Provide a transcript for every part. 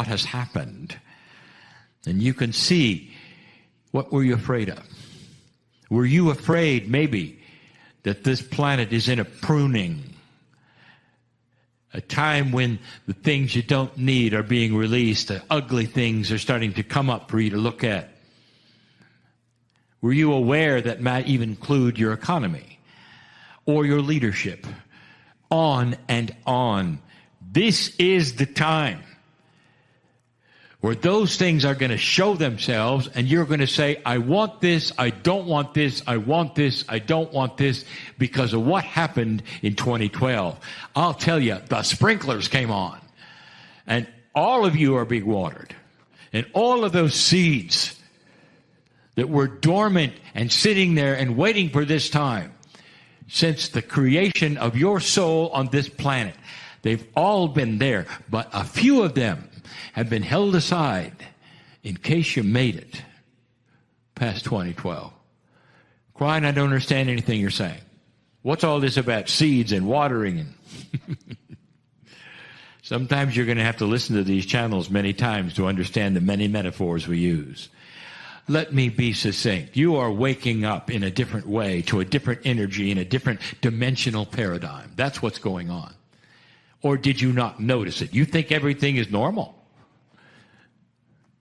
what has happened. And you can see, what were you afraid of? Were you afraid, maybe, that this planet is in a pruning? A time when the things you don't need are being released, the ugly things are starting to come up for you to look at. Were you aware that might even include your economy or your leadership? On and on. This is the time where those things are going to show themselves, and you're going to say, I want this, I don't want this, I want this, I don't want this, because of what happened in 2012. I'll tell you, the sprinklers came on, and all of you are being watered, and all of those seeds that were dormant and sitting there and waiting for this time, since the creation of your soul on this planet, they've all been there, but a few of them have been held aside in case you made it past 2012. Kryon, I don't understand anything you're saying. What's all this about seeds and watering? And sometimes you're going to have to listen to these channels many times to understand the many metaphors we use. Let me be succinct. You are waking up in a different way, to a different energy, in a different dimensional paradigm. That's what's going on. Or did you not notice it? You think everything is normal.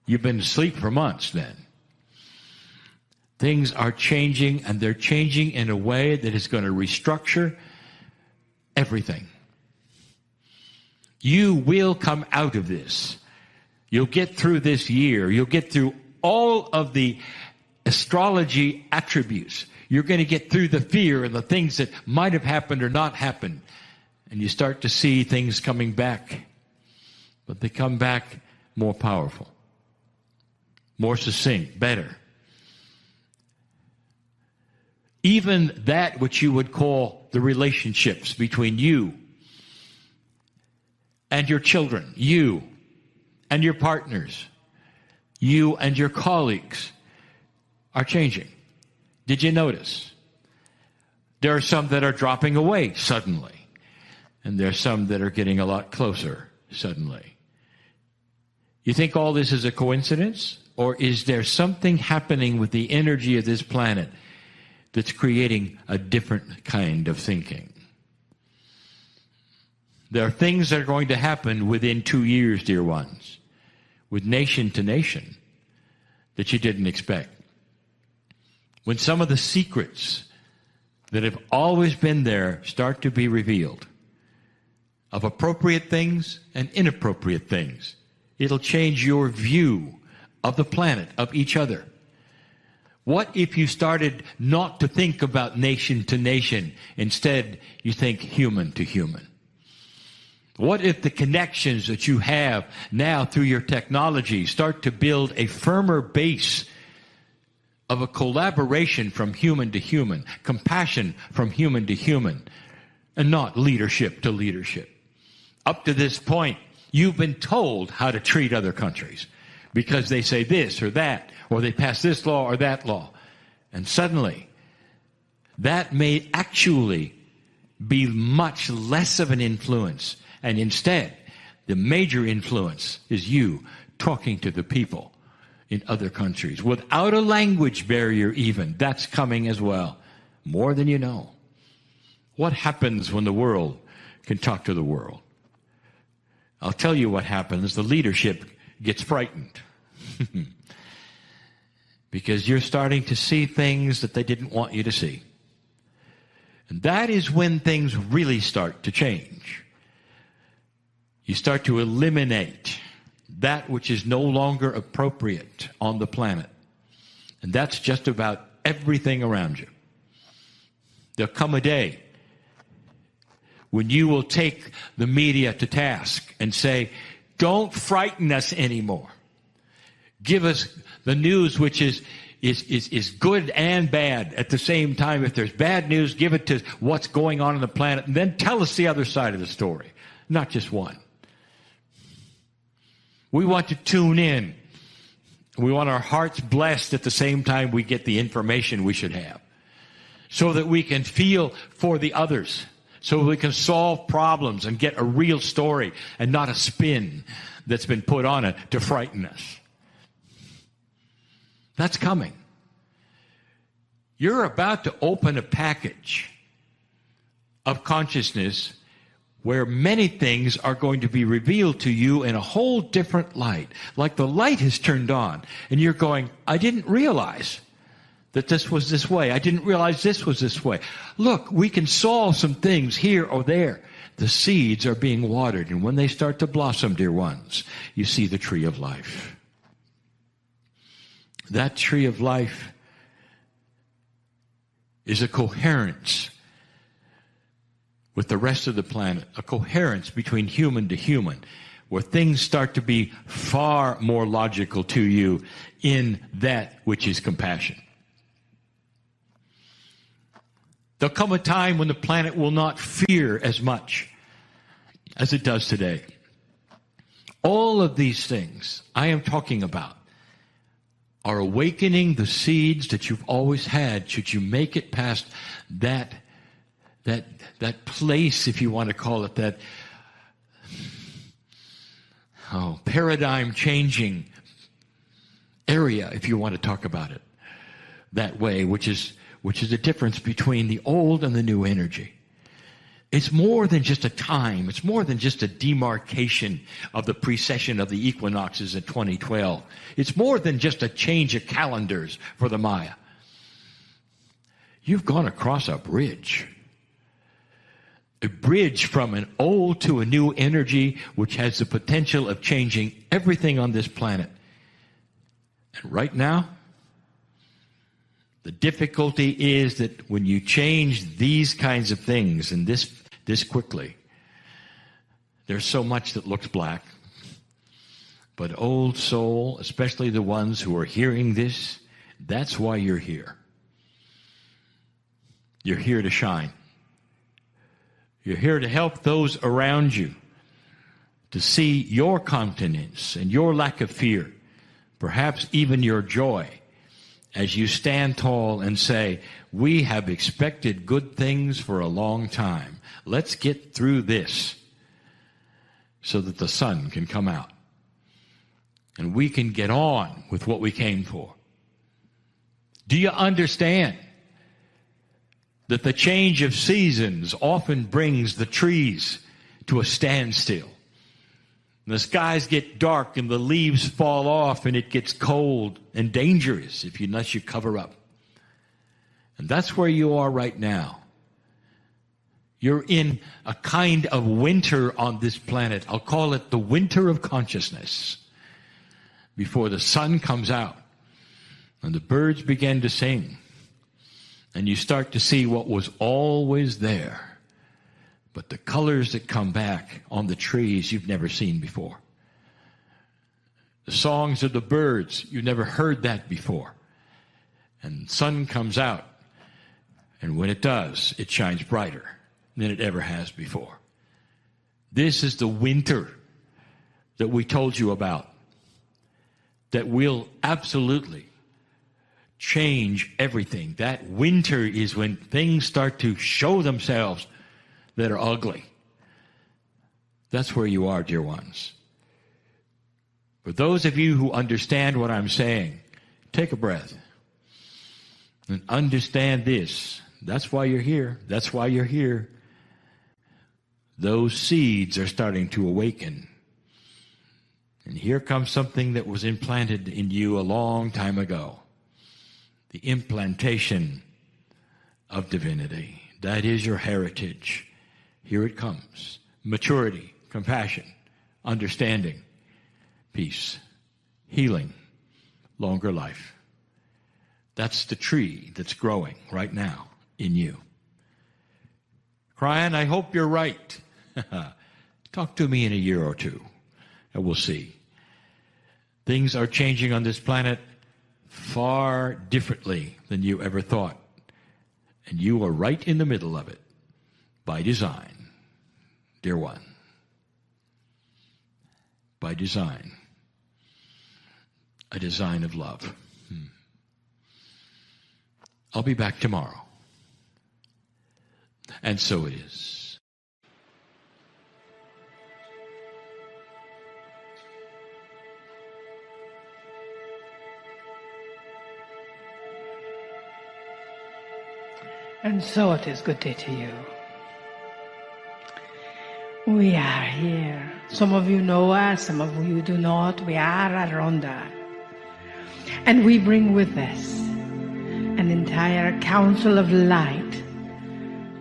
You've been asleep for months then. Things are changing, and they're changing in a way that is going to restructure everything. You will come out of this. You'll get through this year. You'll get through all of the astrology attributes. You're going to get through the fear and the things that might have happened or not happened. And you start to see things coming back. But they come back more powerful, more succinct, better. Even that which you would call the relationships between you and your children, you and your partners, you and your colleagues are changing. Did you notice? There are some that are dropping away suddenly, and there are some that are getting a lot closer suddenly. You think all this is a coincidence? Or is there something happening with the energy of this planet that's creating a different kind of thinking? There are things that are going to happen within 2 years, dear ones, with nation to nation, that you didn't expect. When some of the secrets that have always been there start to be revealed, of appropriate things and inappropriate things, it'll change your view of the planet, of each other. What if you started not to think about nation to nation? Instead, you think human to human. What if the connections that you have now through your technology start to build a firmer base of a collaboration from human to human, compassion from human to human, and not leadership to leadership? Up to this point, you've been told how to treat other countries because they say this or that, or they pass this law or that law. And suddenly, that may actually be much less of an influence. And instead, the major influence is you talking to the people in other countries without a language barrier even. That's coming as well, more than you know. What happens when the world can talk to the world? I'll tell you what happens. The leadership gets frightened because you're starting to see things that they didn't want you to see. And that is when things really start to change. You start to eliminate that which is no longer appropriate on the planet. And that's just about everything around you. There'll come a day when you will take the media to task and say, don't frighten us anymore. Give us the news which is good and bad at the same time. If there's bad news, give it to what's going on the planet, and then tell us the other side of the story, not just one. We want to tune in. We want our hearts blessed at the same time we get the information we should have, so that we can feel for the others, so we can solve problems and get a real story and not a spin that's been put on it to frighten us. That's coming. You're about to open a package of consciousness where many things are going to be revealed to you in a whole different light. Like the light has turned on, and you're going, I didn't realize that this was this way. I didn't realize this was this way. Look, we can solve some things here or there. The seeds are being watered, and when they start to blossom, dear ones, you see the tree of life. That tree of life is a coherence with the rest of the planet, a coherence between human to human, where things start to be far more logical to you in that which is compassion. There'll come a time when the planet will not fear as much as it does today. All of these things I am talking about are awakening the seeds that you've always had, should you make it past that place, if you want to call it that, paradigm changing area, if you want to talk about it that way, which is the difference between the old and the new energy. It's more than just a time. It's more than just a demarcation of the precession of the equinoxes in 2012. It's more than just a change of calendars for the Maya. You've gone across a bridge from an old to a new energy which has the potential of changing everything on this planet. And right now, the difficulty is that when you change these kinds of things and this quickly, there's so much that looks black. But old soul, especially the ones who are hearing this, that's why you're here. You're here to shine. You're here to help those around you to see your continence and your lack of fear, perhaps even your joy, as you stand tall and say, we have expected good things for a long time. Let's get through this so that the sun can come out and we can get on with what we came for. Do you understand that the change of seasons often brings the trees to a standstill? The skies get dark and the leaves fall off and it gets cold and dangerous unless you cover up. And that's where you are right now. You're in a kind of winter on this planet. I'll call it the winter of consciousness. Before the sun comes out and the birds begin to sing and you start to see what was always there. But the colors that come back on the trees you've never seen before. The songs of the birds, you've never heard that before. And the sun comes out, and when it does, it shines brighter than it ever has before. This is the winter that we told you about, that will absolutely change everything. That winter is when things start to show themselves that are ugly. That's where you are, dear ones. For those of you who understand what I'm saying, take a breath and understand this. That's why you're here. That's why you're here. Those seeds are starting to awaken. And here comes something that was implanted in you a long time ago. The implantation of divinity. That is your heritage. Here it comes. Maturity, compassion, understanding, peace, healing, longer life. That's the tree that's growing right now in you. Kryon, I hope you're right. Talk to me in a year or two, and we'll see. Things are changing on this planet far differently than you ever thought. And you are right in the middle of it, by design, dear one. By design. A design of love. I'll be back tomorrow. And so it is. And so it is good day to you. We are here. Some of you know us, some of you do not. We are Aronda. And we bring with us an entire council of light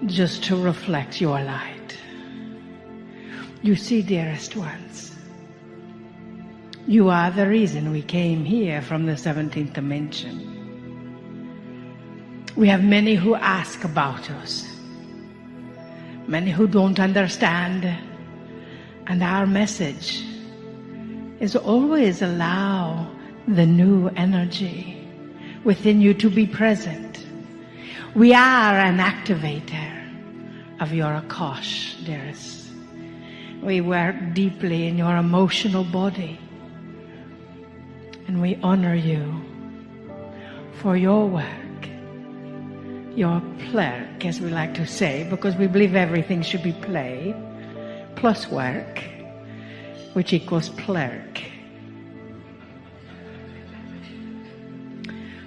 just to reflect your light. You see, dearest ones, you are the reason we came here from the 17th dimension. We have many who ask about us, many who don't understand, and our message is always allow the new energy within you to be present. We are an activator of your Akash, dearest. We work deeply in your emotional body, and we honor you for your work. Your plurk, as we like to say, because we believe everything should be play plus work, which equals plurk.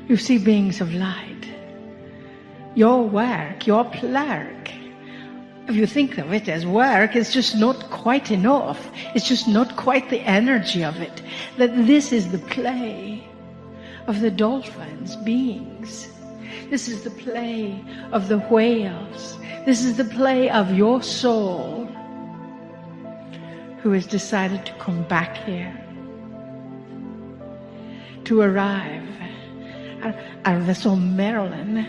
You see, beings of light, your work, your plurk, if you think of it as work, it's just not quite enough. It's just not quite the energy of it. That this is the play of the dolphins, beings. This is the play of the whales. This is the play of your soul who has decided to come back here, to arrive. Our vessel Marilyn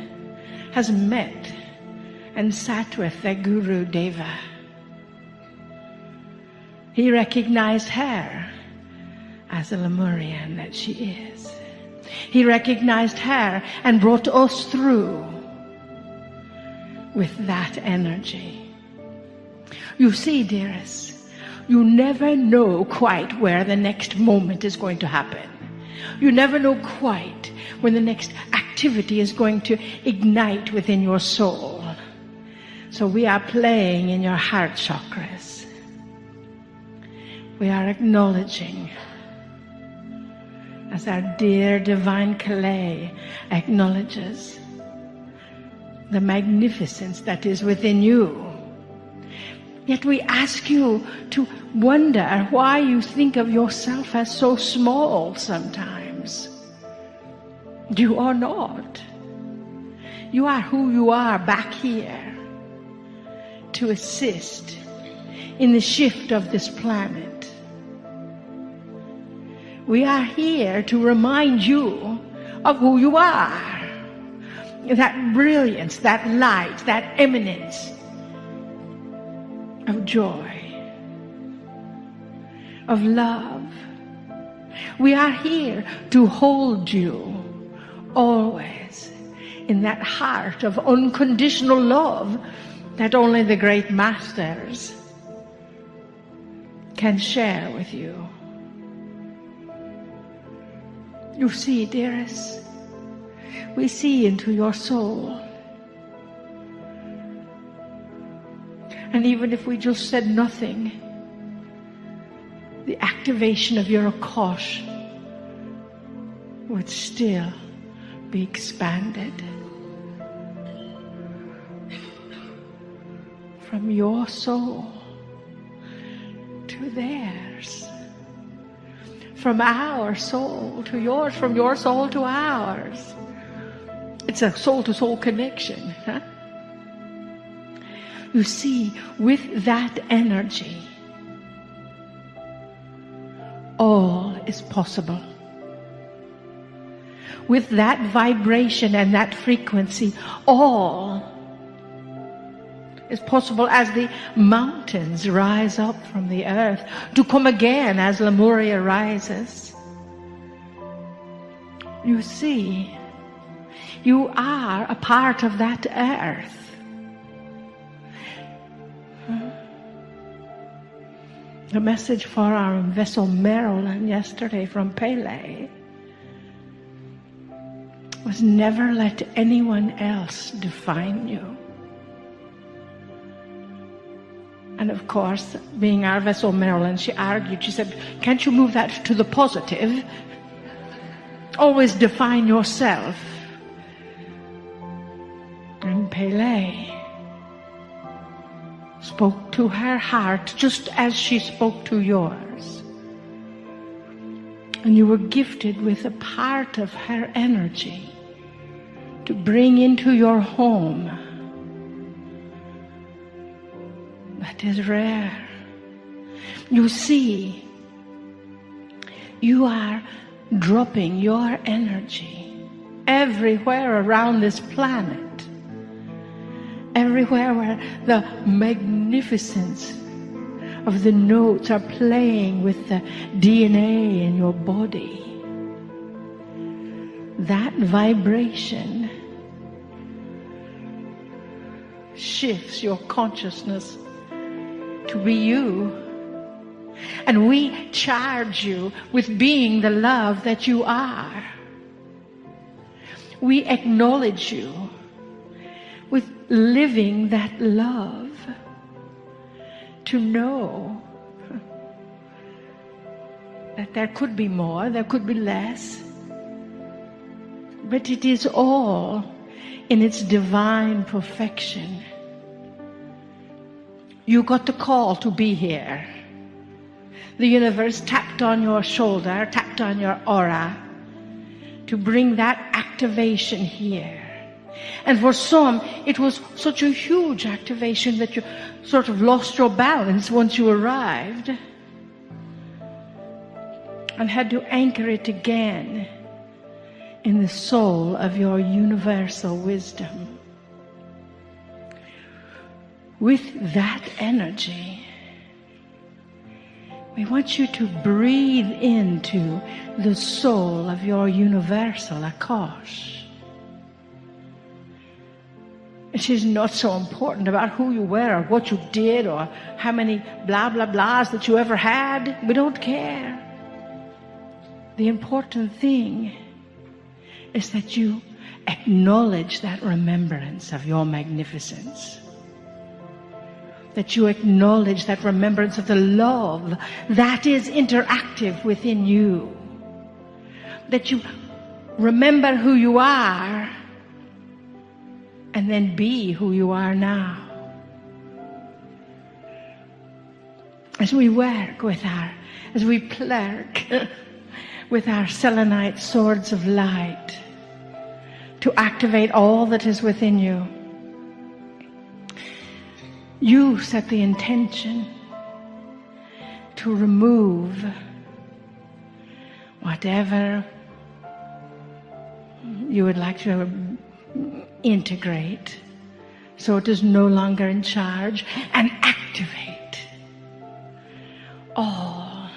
has met and sat with the Guru Deva. He recognized her as the Lemurian that she is. He recognized her and brought us through with that energy. You see, dearest, you never know quite where the next moment is going to happen. You never know quite when the next activity is going to ignite within your soul. So we are playing in your heart chakras. We are acknowledging, as our dear divine clay acknowledges, the magnificence that is within you. Yet we ask you to wonder why you think of yourself as so small sometimes. You are not. You are who you are back here to assist in the shift of this planet. We are here to remind you of who you are. That brilliance, that light, that eminence of joy, of love. We are here to hold you always in that heart of unconditional love that only the great masters can share with you. You see, dearest, we see into your soul. And even if we just said nothing, the activation of your Akash would still be expanded. From your soul to theirs. From our soul to yours, from your soul to ours. It's a soul-to-soul connection. Huh? You see, with that energy, all is possible. With that vibration and that frequency, all is possible as the mountains rise up from the earth to come again as Lemuria rises. You see, you are a part of that earth. The message for our vessel Marilyn yesterday from Pele was never let anyone else define you. And of course, being our vessel Marilyn, she argued, she said, can't you move that to the positive? Always define yourself. And Pele spoke to her heart just as she spoke to yours. And you were gifted with a part of her energy to bring into your home. That is rare. You see, you are dropping your energy everywhere around this planet. Everywhere where the magnificence of the notes are playing with the DNA in your body. That vibration shifts your consciousness to be you. And we charge you with being the love that you are. We acknowledge you with living that love, to know that there could be more, there could be less, but it is all in its divine perfection. You got the call to be here. The universe tapped on your shoulder, tapped on your aura to bring that activation here. And for some, it was such a huge activation that you sort of lost your balance once you arrived and had to anchor it again in the soul of your universal wisdom. With that energy, we want you to breathe into the soul of your universal Akash. It is not so important about who you were or what you did or how many blah blah blahs that you ever had. We don't care. The important thing is that you acknowledge that remembrance of your magnificence. That you acknowledge that remembrance of the love that is interactive within you. That you remember who you are and then be who you are now. As we work with as we clerk with our selenite swords of light to activate all that is within you, you set the intention to remove whatever you would like to integrate so it is no longer in charge, and activate all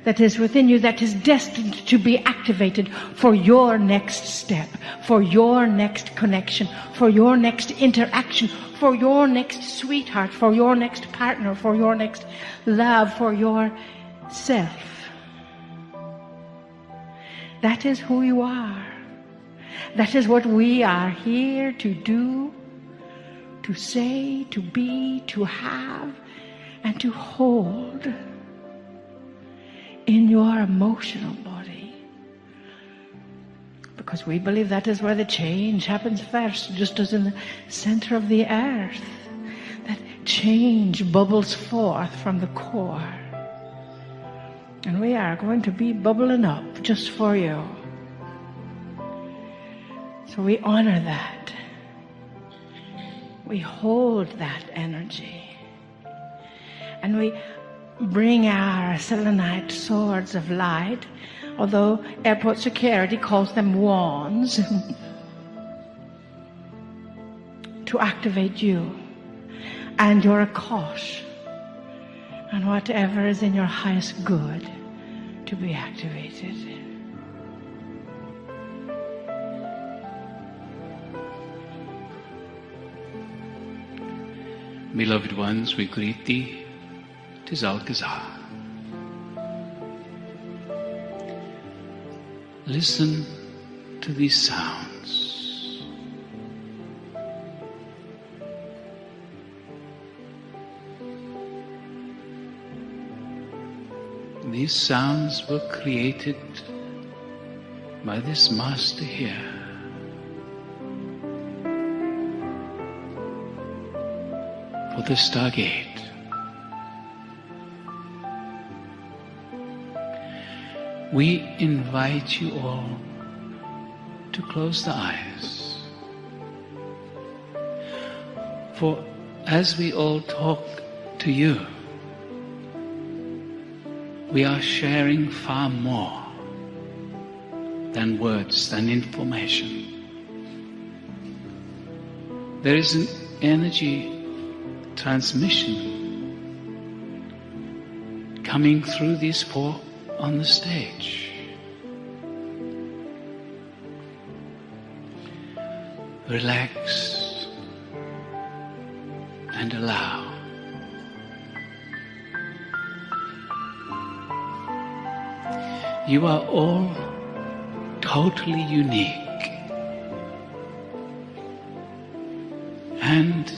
that is within you that is destined to be activated for your next step, for your next connection, for your next interaction, for your next sweetheart, for your next partner, for your next love, for yourself. That is who you are. That is what we are here to do, to say, to be, to have, and to hold in your emotional body. Because we believe that is where the change happens first, just as in the center of the earth. That change bubbles forth from the core. And we are going to be bubbling up just for you. So we honor that. We hold that energy. And we bring our selenite swords of light, although airport security calls them wands, to activate you and your Akash and whatever is in your highest good to be activated. Beloved ones, we greet thee. 'Tis Alcazar. Listen to these sounds. These sounds were created by this master here. for the Stargate. We invite you all to close the eyes. For as we all talk to you, we are sharing far more than words, than information. There is an energy transmission coming through these four on the stage. Relax and allow. You are all totally unique. And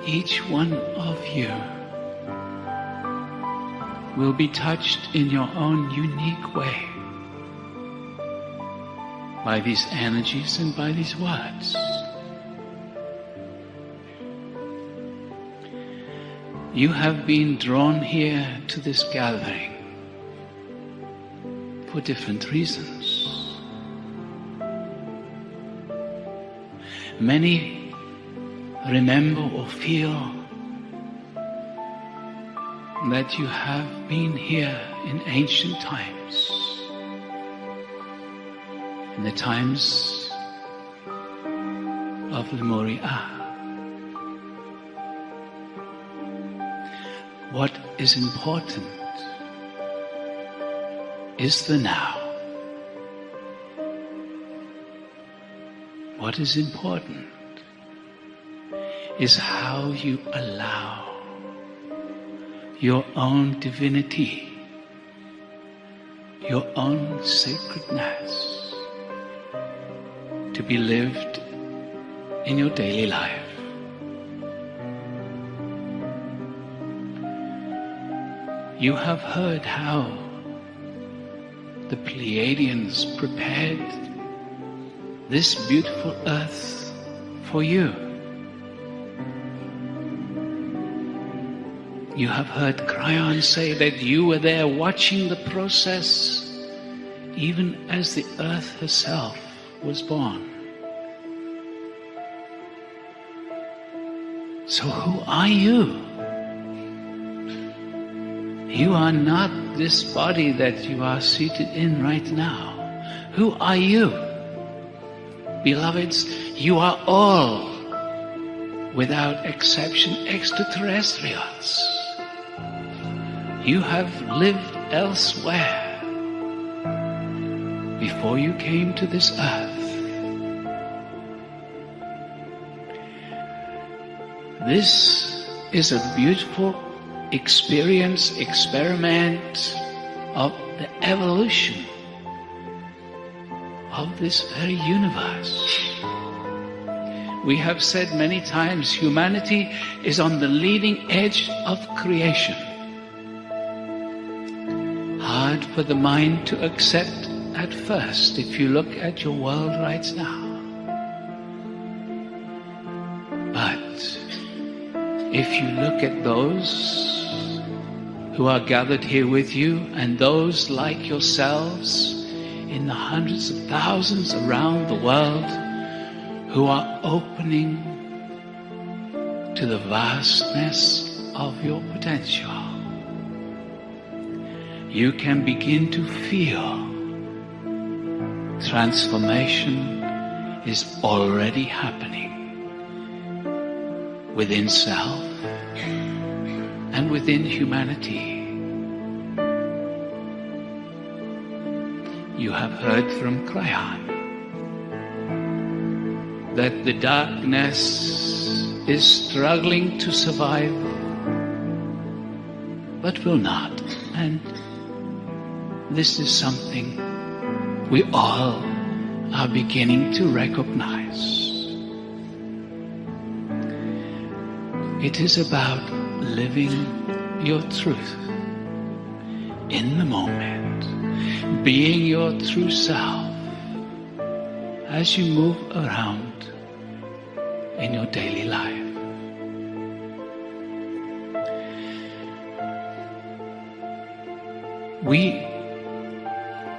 each one of you will be touched in your own unique way by these energies and by these words. You have been drawn here to this gathering for different reasons. Many remember or feel that you have been here in ancient times, in the times of Lemuria. What is important is the now. What is important is how you allow your own divinity, your own sacredness to be lived in your daily life. You have heard how the Pleiadians prepared this beautiful earth for you. You have heard Kryon say that you were there watching the process even as the earth herself was born. So who are you? You are not this body that you are seated in right now. Who are you? Beloveds, you are all, without exception, extraterrestrials. You have lived elsewhere before you came to this earth. This is a beautiful experience, experiment of the evolution of this very universe. We have said many times, humanity is on the leading edge of creation. Hard for the mind to accept at first if you look at your world right now. But if you look at those who are gathered here with you and those like yourselves in the hundreds of thousands around the world who are opening to the vastness of your potential, you can begin to feel transformation is already happening within self and within humanity. You have heard from Kryon that the darkness is struggling to survive, but will not. And this is something we all are beginning to recognize. It is about living your truth in the moment, being your true self as you move around in your daily life. we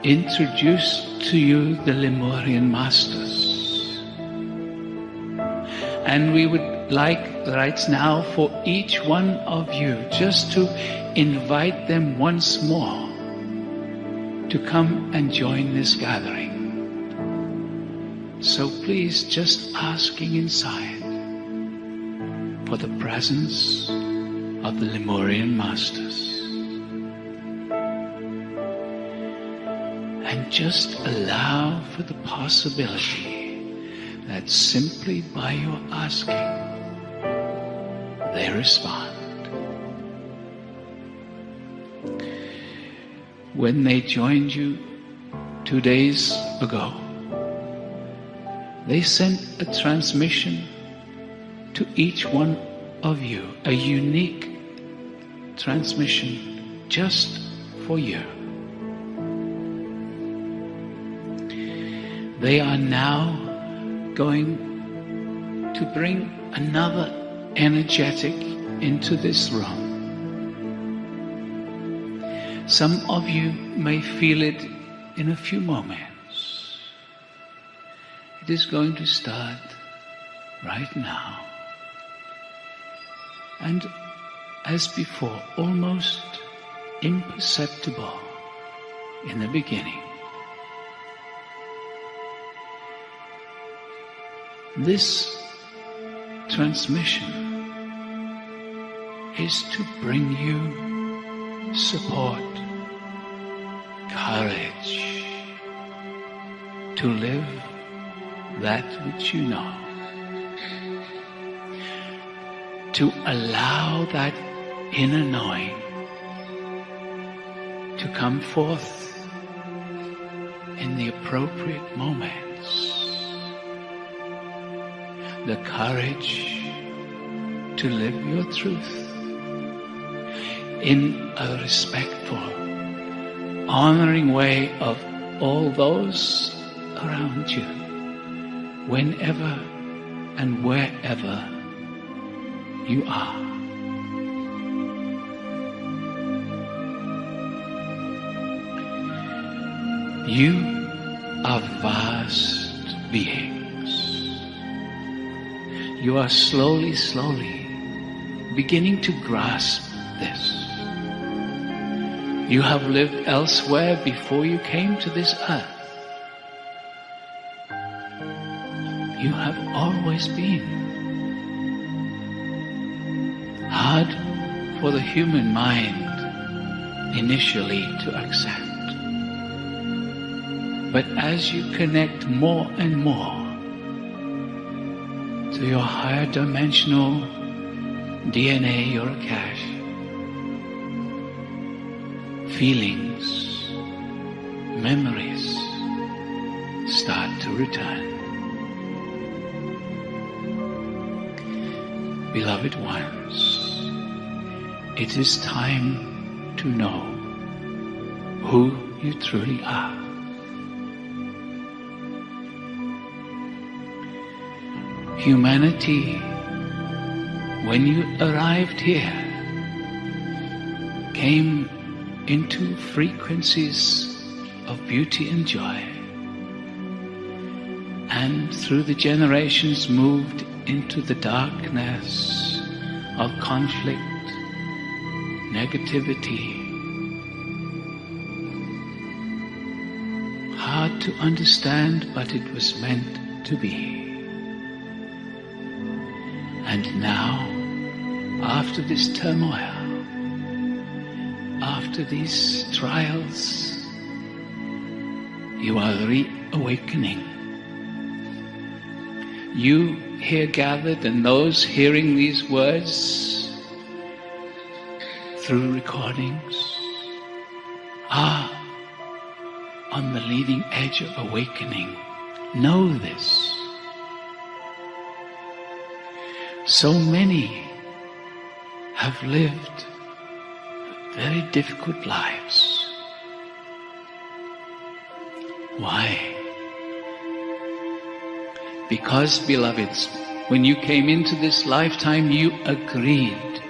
introduce to you the Lemurian masters. And we would like right now for each one of you just to invite them once more to come and join this gathering. So please, just asking inside for the presence of the Lemurian masters. And just allow for the possibility that simply by your asking, they respond. When they joined you 2 days ago, they sent a transmission to each one of you, a unique transmission just for you. They are now going to bring another energetic into this room. Some of you may feel it in a few moments. It is going to start right now. And as before, almost imperceptible in the beginning. This transmission is to bring you support, courage to live that which you know, to allow that inner knowing to come forth in the appropriate moments. The courage to live your truth in a respectful, honoring way of all those around you, whenever and wherever you are. You are vast beings. You are slowly beginning to grasp this. You have lived elsewhere before you came to this earth. You have always been hard for the human mind initially to accept. But as you connect more and more to your higher dimensional DNA, your Akash, feelings, memories start to return. Beloved ones, it is time to know who you truly are. Humanity, when you arrived here, came into frequencies of beauty and joy, and through the generations moved into the darkness of conflict, negativity, hard to understand, but it was meant to be. And now, after this turmoil, after these trials, you are reawakening. You here gathered and those hearing these words through recordings are on the leading edge of awakening. Know this. So many have lived very difficult lives. Why? Because, beloveds, when you came into this lifetime, you agreed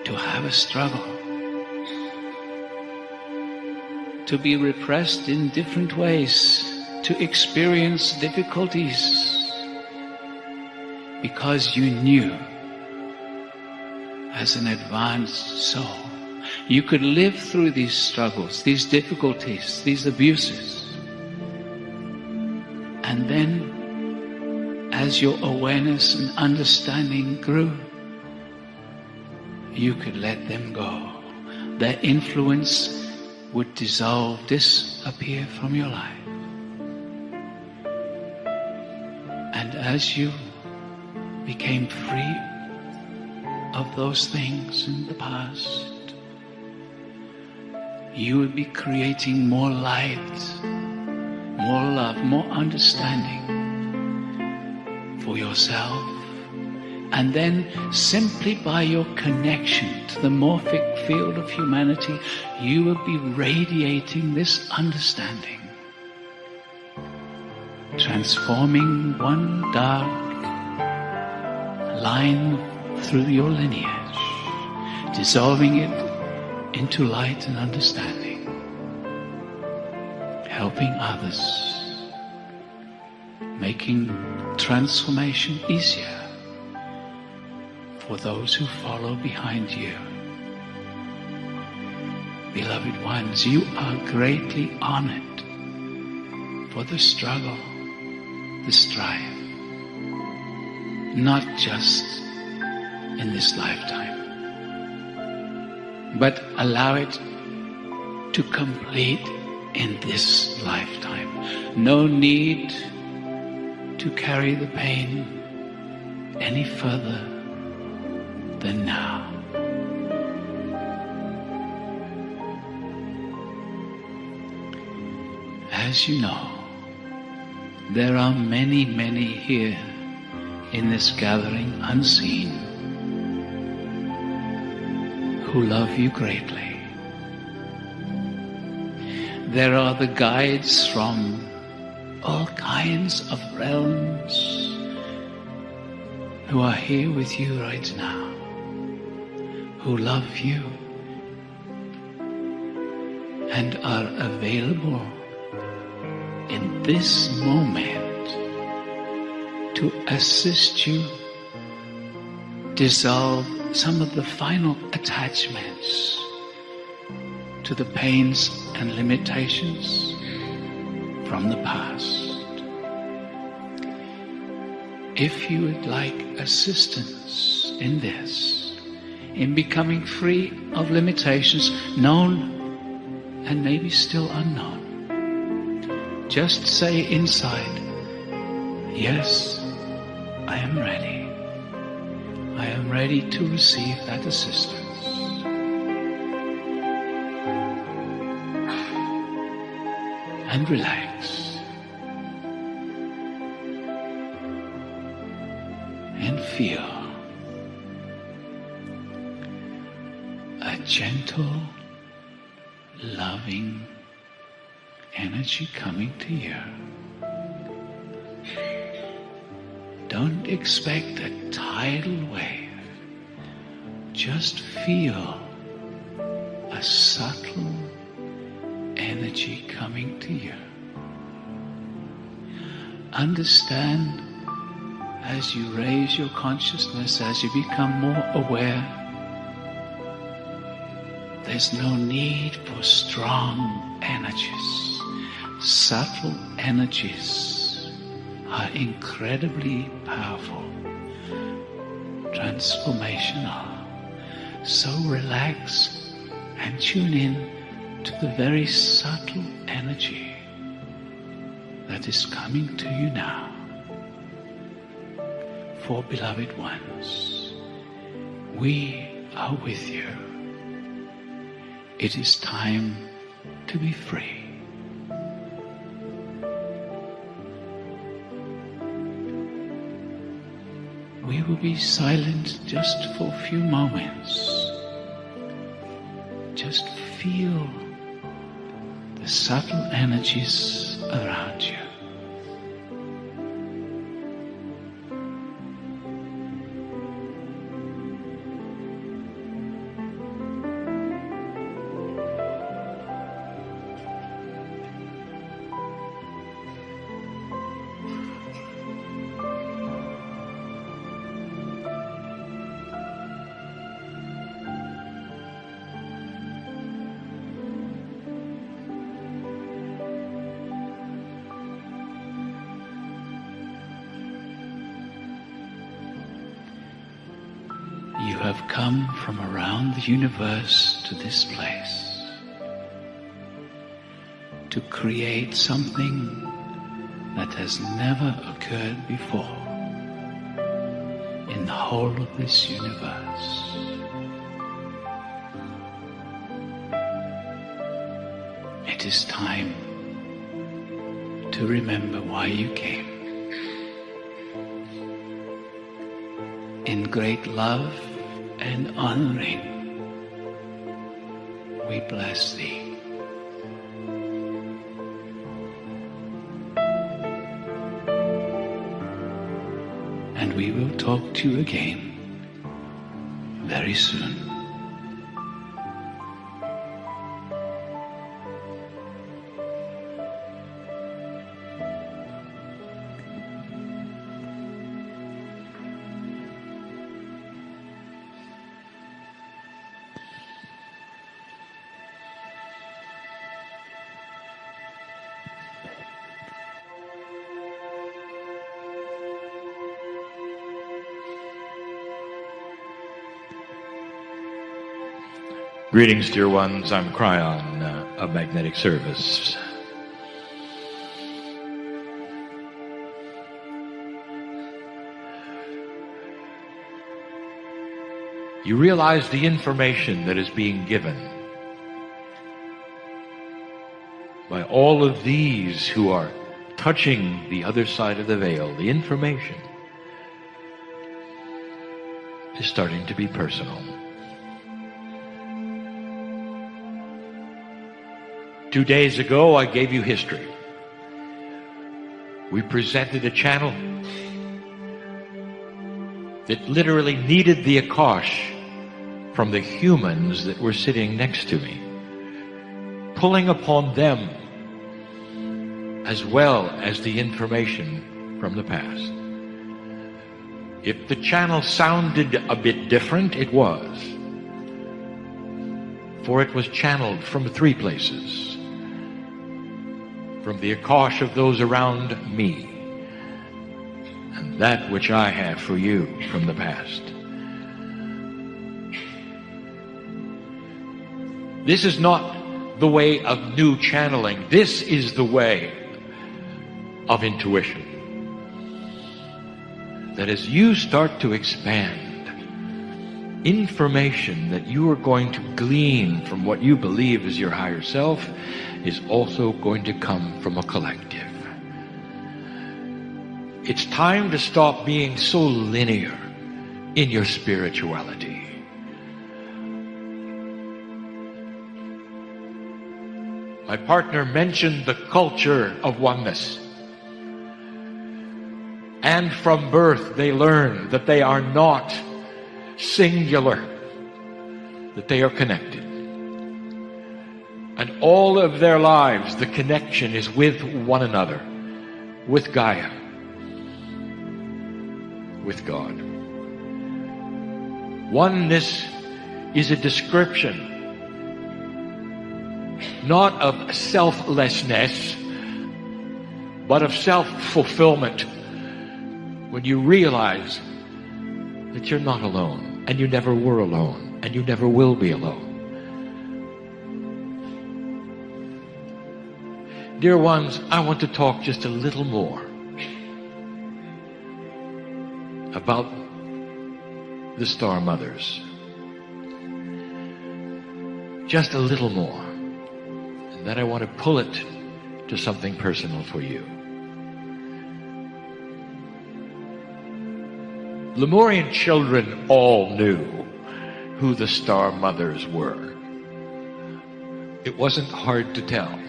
to have a struggle. to be repressed in different ways, to experience difficulties, because you knew as an advanced soul you could live through these struggles, these difficulties, these abuses. And then, as your awareness and understanding grew, you could let them go. Their influence would dissolve, disappear from your life. And as you became free of those things in the past, you would be creating more light, more love, more understanding for yourself. And then, simply by your connection to the morphic field of humanity, you will be radiating this understanding, transforming one dark line through your lineage, dissolving it into light and understanding, helping others, making transformation easier for those who follow behind you. Beloved ones, you are greatly honored for the struggle, the strife, not just in this lifetime, but allow it to complete in this lifetime. No need to carry the pain any further than now. As you know, there are many, many here in this gathering unseen who love you greatly. There are the guides from all kinds of realms who are here with you right now, who love you and are available in this moment to assist you dissolve some of the final attachments to the pains and limitations from the past. If you would like assistance in this, in becoming free of limitations known and maybe still unknown, just say inside, yes, I am ready. I am ready to receive that assistance. And relax. And feel a gentle, loving energy coming to you. Don't expect a tidal wave. Just feel a subtle energy coming to you. Understand, as you raise your consciousness, as you become more aware, there's no need for strong energies. Subtle energies are incredibly powerful, transformational. So relax and tune in to the very subtle energy that is coming to you now. For beloved ones, we are with you. It is time to be free. We will be silent just for a few moments. Just feel the subtle energies around you. have come from around the universe to this place to create something that has never occurred before in the whole of this universe. It is time to remember why you came. In great love and honoring, we bless thee. And we will talk to you again very soon. Greetings, dear ones. I'm Kryon of Magnetic Service. You realize the information that is being given by all of these who are touching the other side of the veil. The information is starting to be personal. 2 days ago, I gave you history. We presented a channel that literally needed the Akash from the humans that were sitting next to me, pulling upon them as well as the information from the past. If the channel sounded a bit different, it was. For it was channeled from 3 places. From the Akash of those around me, and that which I have for you from the past. This is not the way of new channeling. This is the way of intuition. That as you start to expand, information that you are going to glean from what you believe is your higher self is also going to come from a collective. It's time to stop being so linear in your spirituality. My partner mentioned the culture of oneness. And from birth they learn that they are not singular, that they are connected. And all of their lives, the connection is with one another, with Gaia, with God. Oneness is a description, not of selflessness, but of self-fulfillment. When you realize that you're not alone, and you never were alone, and you never will be alone. Dear ones, I want to talk just a little more about the Star Mothers. Just a little more. And then I want to pull it to something personal for you. Lemurian children all knew who the Star Mothers were. It wasn't hard to tell.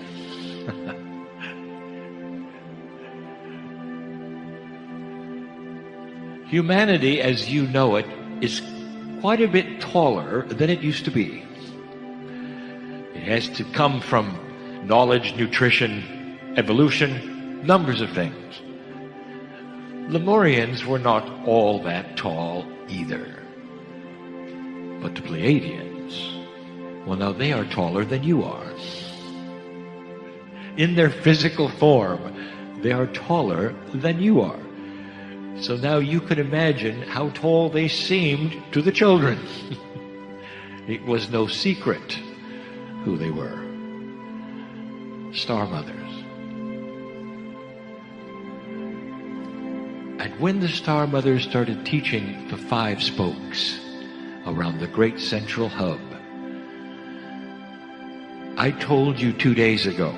Humanity, as you know it, is quite a bit taller than it used to be. It has to come from knowledge, nutrition, evolution, numbers of things. Lemurians were not all that tall either. But the Pleiadians, well, now they are taller than you are. In their physical form, they are taller than you are. So now you can imagine how tall they seemed to the children. It was no secret who they were. Star mothers. And when the Star Mothers started teaching the 5 spokes around the great central hub, I told you 2 days ago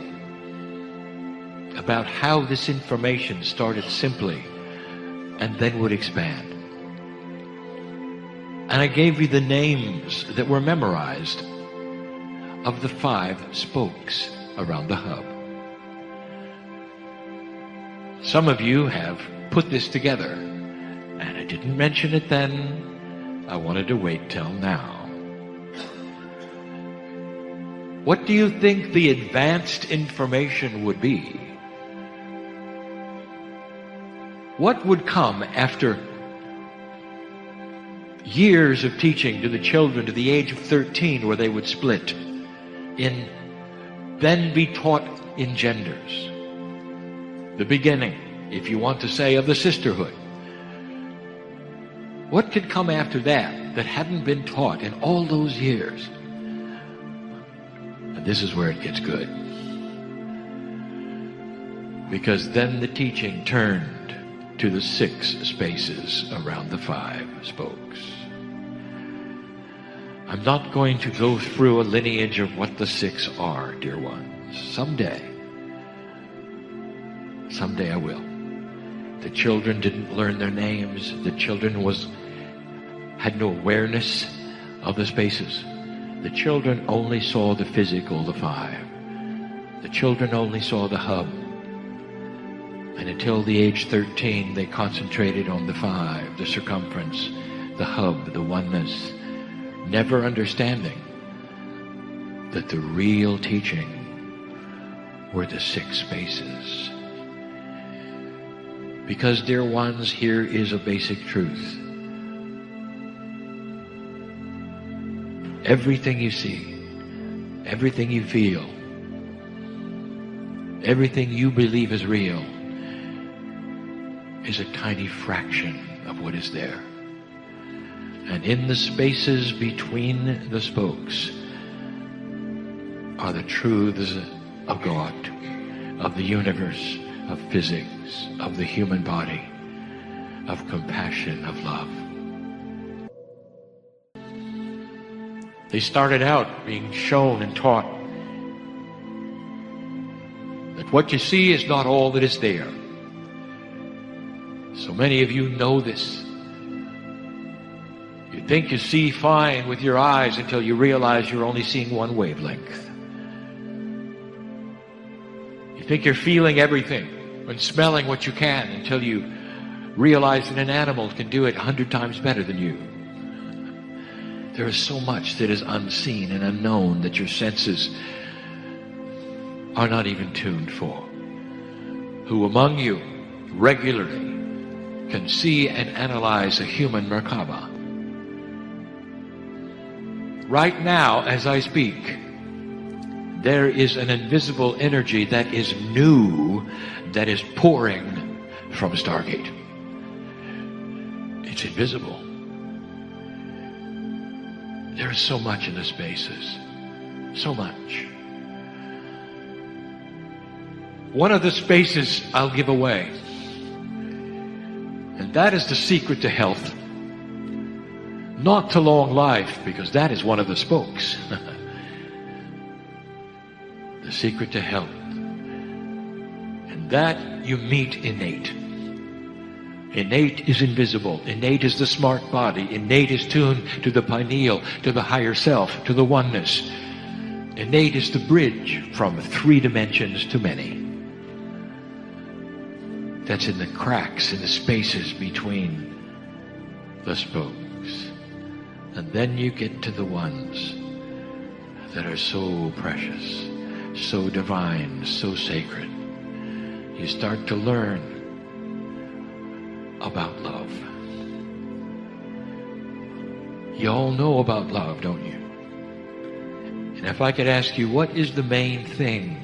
about how this information started simply and then would expand. And I gave you the names that were memorized of the 5 spokes around the hub. Some of you have put this together, and I didn't mention it then. I wanted to wait till now. What do you think the advanced information would be? What would come after years of teaching to the children to the age of 13, where they would split in, then be taught in genders? The beginning, if you want to say, of the sisterhood. What could come after that that hadn't been taught in all those years? And this is where it gets good. Because then the teaching turned to the 6 spaces around the 5 spokes. I'm not going to go through a lineage of what the 6 are, dear ones. Someday I will. The children didn't learn their names. The children had no awareness of the spaces. The children only saw the physical, the 5. The children only saw the hub. And until the age 13, they concentrated on the 5, the circumference, the hub, the oneness, never understanding that the real teaching were the 6 spaces. Because, dear ones, here is a basic truth. Everything you see, everything you feel, everything you believe is real is a tiny fraction of what is there. And in the spaces between the spokes are the truths of God, of the universe, of physics, of the human body, of compassion, of love. They started out being shown and taught that what you see is not all that is there. So many of you know this. You think you see fine with your eyes until you realize you're only seeing one wavelength. You think you're feeling everything and smelling what you can until you realize that an animal can do it 100 times better than you. There is so much that is unseen and unknown that your senses are not even tuned for. Who among you regularly can see and analyze a human Merkaba? Right now, as I speak, there is an invisible energy that is new, that is pouring from Stargate. It's invisible. There is so much in the spaces. So much. One of the spaces I'll give away, and that is the secret to health. Not to long life, because that is one of the spokes. The secret to health. And that you meet innate. Innate is invisible. Innate is the smart body. Innate is tuned to the pineal, to the higher self, to the oneness. Innate is the bridge from 3 dimensions to many. That's in the cracks, in the spaces between the spokes. And then you get to the ones that are so precious, so divine, so sacred. You start to learn about love. You all know about love, don't you? And if I could ask you, what is the main thing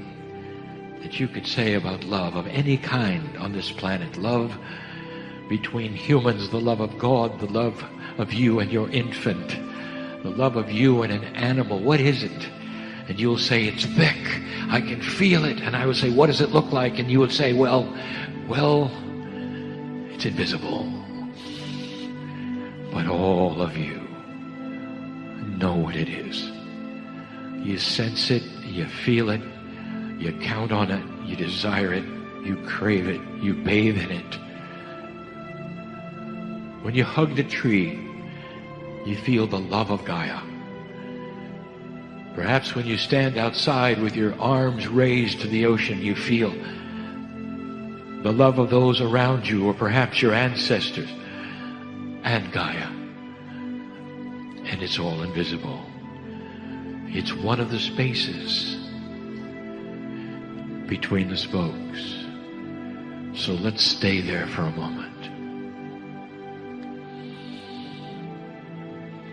that you could say about love of any kind on this planet? Love between humans, the love of God, the love of you and your infant, the love of you and an animal. What is it? And you'll say, it's thick. I can feel it. And I would say, what does it look like? And you would say, well, it's invisible. But all of you know what it is. You sense it, you feel it, you count on it, you desire it, you crave it, you bathe in it. When you hug the tree, you feel the love of Gaia. Perhaps when you stand outside with your arms raised to the ocean, you feel the love of those around you, or perhaps your ancestors, and Gaia. And it's all invisible. It's one of the spaces between the spokes. So let's stay there for a moment.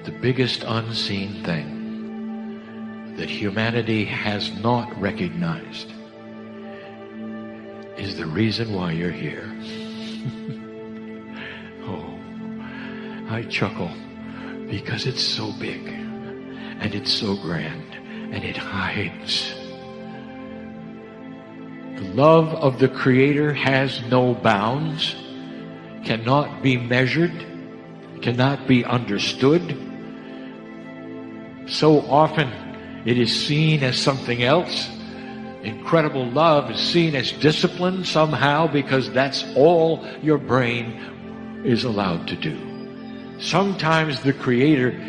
The biggest unseen thing that humanity has not recognized is the reason why you're here. Oh, I chuckle because it's so big and it's so grand and it hides. The love of the Creator has no bounds, cannot be measured, cannot be understood. So often it is seen as something else. Incredible love is seen as discipline somehow because that's all your brain is allowed to do. Sometimes the Creator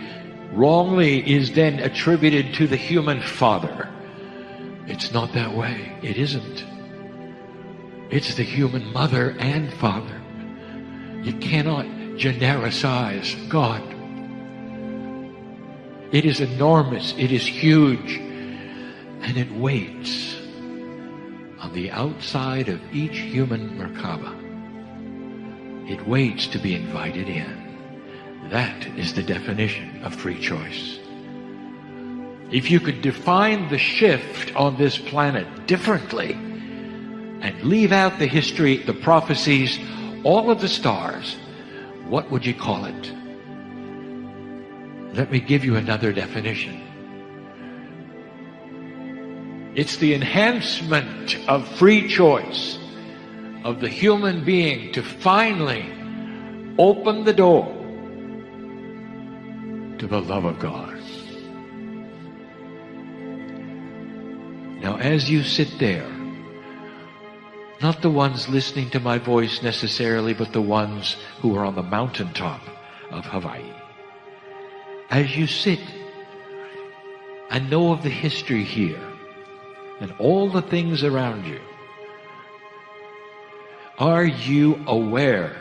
wrongly is then attributed to the human father. It's not that way. It isn't. It's the human mother and father. You cannot genericize God. It is enormous. It is huge. And it waits on the outside of each human Merkaba. It waits to be invited in. That is the definition of free choice. If you could define the shift on this planet differently and leave out the history, the prophecies, all of the stars, what would you call it? Let me give you another definition. It's the enhancement of free choice of the human being to finally open the door to the love of God. Now, as you sit there, not the ones listening to my voice necessarily, but the ones who are on the mountaintop of Hawaii, as you sit and know of the history here and all the things around you, are you aware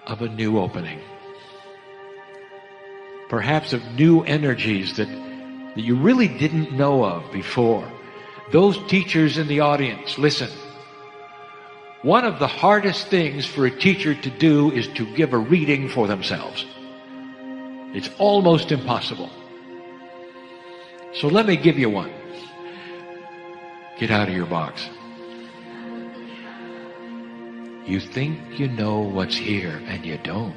of a new opening? Perhaps of new energies that you really didn't know of before. Those teachers in the audience, listen. One of the hardest things for a teacher to do is to give a reading for themselves. It's almost impossible. So let me give you one. Get out of your box. You think you know what's here, and you don't.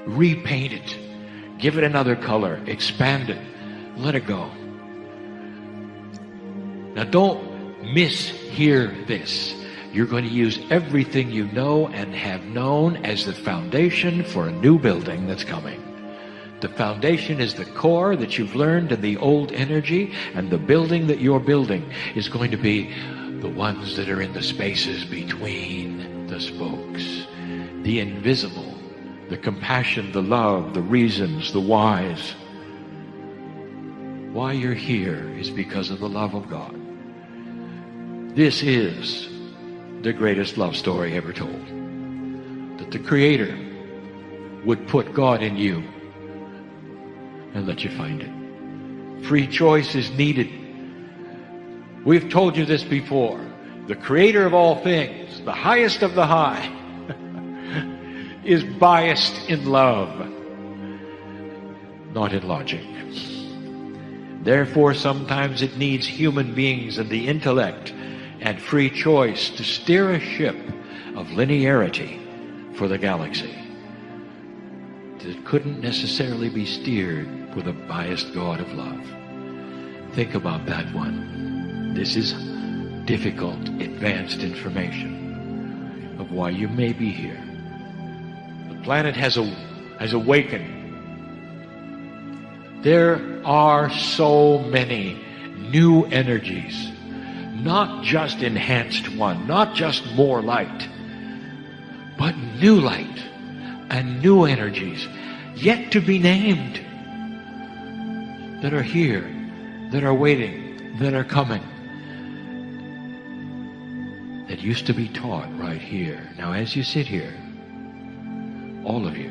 Repaint it. Give it another color. Expand it. Let it go. Now don't mishear this. You're going to use everything you know and have known as the foundation for a new building that's coming. The foundation is the core that you've learned in the old energy, and the building that you're building is going to be the ones that are in the spaces between the spokes. The invisible, the compassion, the love, the reasons, the whys. Why you're here is because of the love of God. This is the greatest love story ever told. That the Creator would put God in you and let you find it. Free choice is needed. We've told you this before. The Creator of all things, the highest of the high, is biased in love, not in logic. Therefore, sometimes it needs human beings and the intellect and free choice to steer a ship of linearity for the galaxy that couldn't necessarily be steered with a biased God of love. Think about that one. This is difficult, advanced information of why you may be here. The planet has awakened. There are so many new energies, not just enhanced one, not just more light, but new light and new energies yet to be named that are here, that are waiting, that are coming, that used to be taught right here. Now, as you sit here, all of you,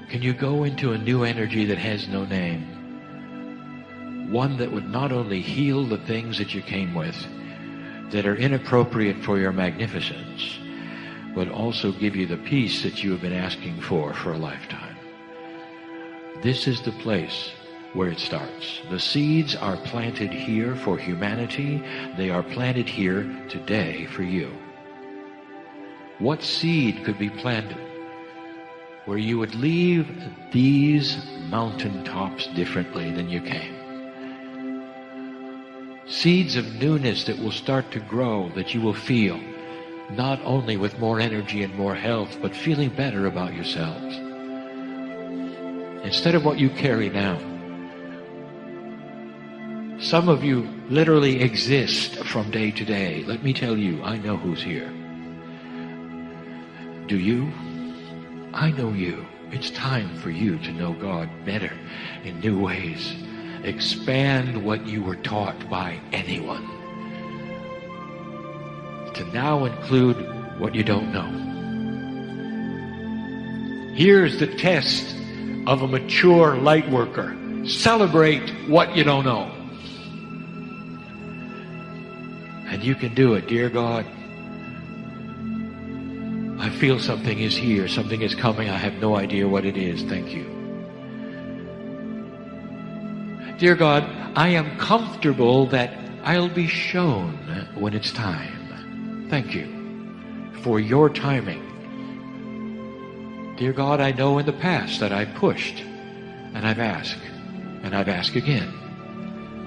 can you go into a new energy that has no name? One that would not only heal the things that you came with that are inappropriate for your magnificence, but also give you the peace that you have been asking for a lifetime. This is the place where it starts. The seeds are planted here for humanity. They are planted here today for you. What seed could be planted where you would leave these mountaintops differently than you came? Seeds of newness that will start to grow, that you will feel, not only with more energy and more health, but feeling better about yourselves. Instead of what you carry now. Some of you literally exist from day to day. Let me tell you, I know who's here. Do you? I know you. It's time for you to know God better in new ways. Expand what you were taught by anyone to now include what you don't know. Here's the test of a mature light worker. Celebrate what you don't know. And you can do it. Dear God, I feel something is here. Something is coming. I have no idea what it is. Thank you. Dear God, I am comfortable that I'll be shown when it's time. Thank you for your timing. Dear God, I know in the past that I pushed and I've asked again,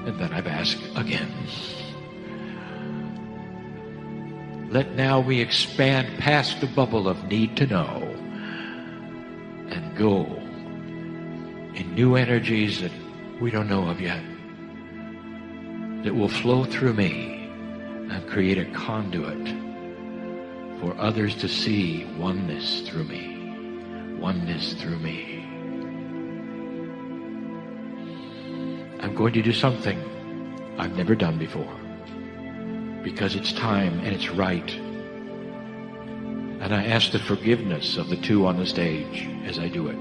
and then I've asked again. Let now we expand past the bubble of need to know and go in new energies that we don't know of yet, that will flow through me and create a conduit for others to see oneness through me. Oneness through me. I'm going to do something I've never done before, because it's time and it's right. And I ask the forgiveness of the two on the stage as I do it,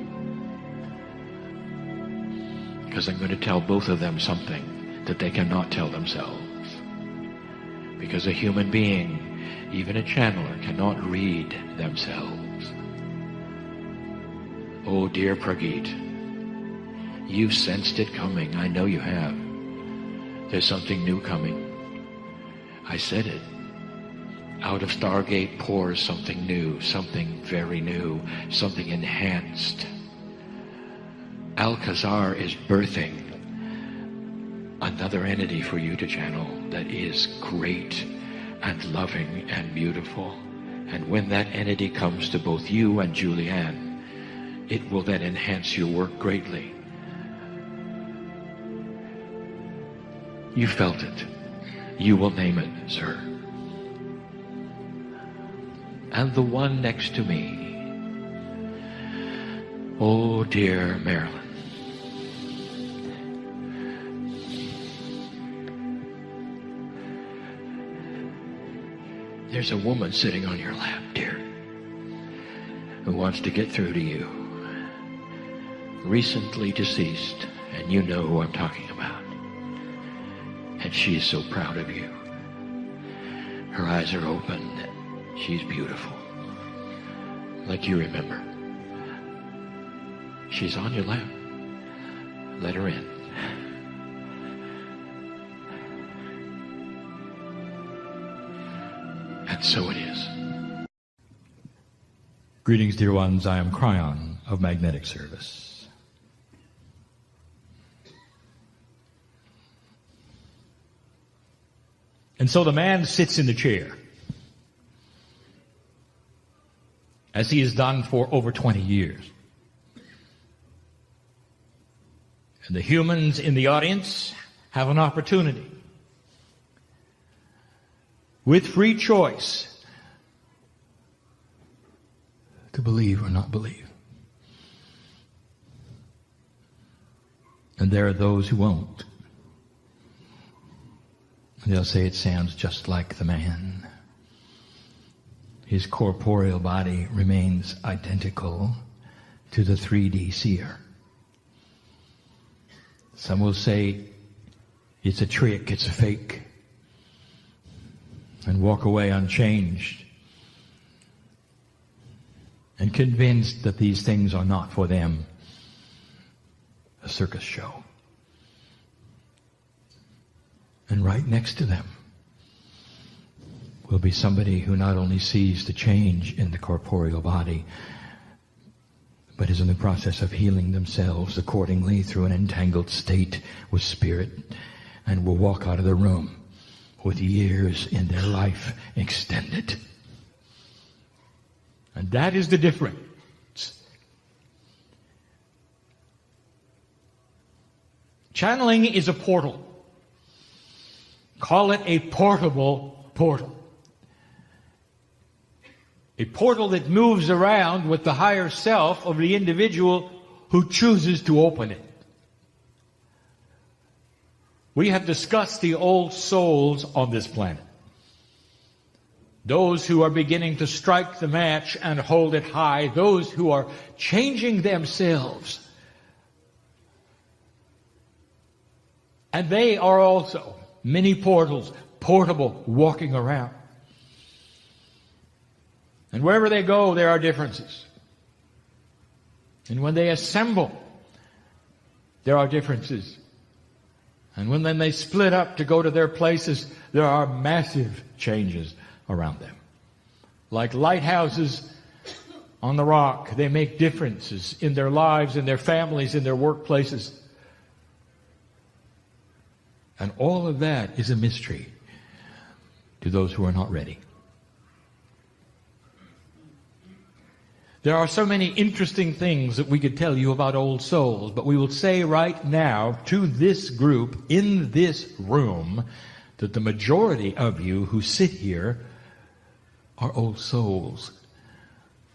because I'm going to tell both of them something that they cannot tell themselves. Because a human being, even a channeler, cannot read themselves. Oh, dear Pragit, you've sensed it coming. I know you have. There's something new coming. I said it. Out of Stargate pours something new, something very new, something enhanced. Alcazar is birthing another entity for you to channel that is great and loving and beautiful. And when that entity comes to both you and Julianne, it will then enhance your work greatly. You felt it. You will name it, sir. And the one next to me, oh dear Marilyn. There's a woman sitting on your lap, dear, who wants to get through to you. Recently deceased, and you know who I'm talking about. And she is so proud of you. Her eyes are open. She's beautiful, like you remember. She's on your lap. Let her in. And so it is. Greetings, dear ones. I am Kryon of Magnetic Service. And so the man sits in the chair, as he has done for over 20 years. And the humans in the audience have an opportunity, with free choice, to believe or not believe. And there are those who won't. They'll say it sounds just like the man. His corporeal body remains identical to the 3D seer. Some will say it's a trick, it's a fake, and walk away unchanged and convinced that these things are not for them, a circus show. And right next to them will be somebody who not only sees the change in the corporeal body, but is in the process of healing themselves accordingly through an entangled state with spirit, and will walk out of the room with years in their life extended. And that is the difference. Channeling is a portal. Call it a portable portal. A portal that moves around with the higher self of the individual who chooses to open it. We have discussed the old souls on this planet. Those who are beginning to strike the match and hold it high. Those who are changing themselves. And they are also many portals, portable, walking around. And wherever they go, there are differences. And when they assemble, there are differences. And when then they split up to go to their places, there are massive changes around them. Like lighthouses on the rock, they make differences in their lives, in their families, in their workplaces. And all of that is a mystery to those who are not ready. There are so many interesting things that we could tell you about old souls, but we will say right now to this group in this room that the majority of you who sit here are old souls.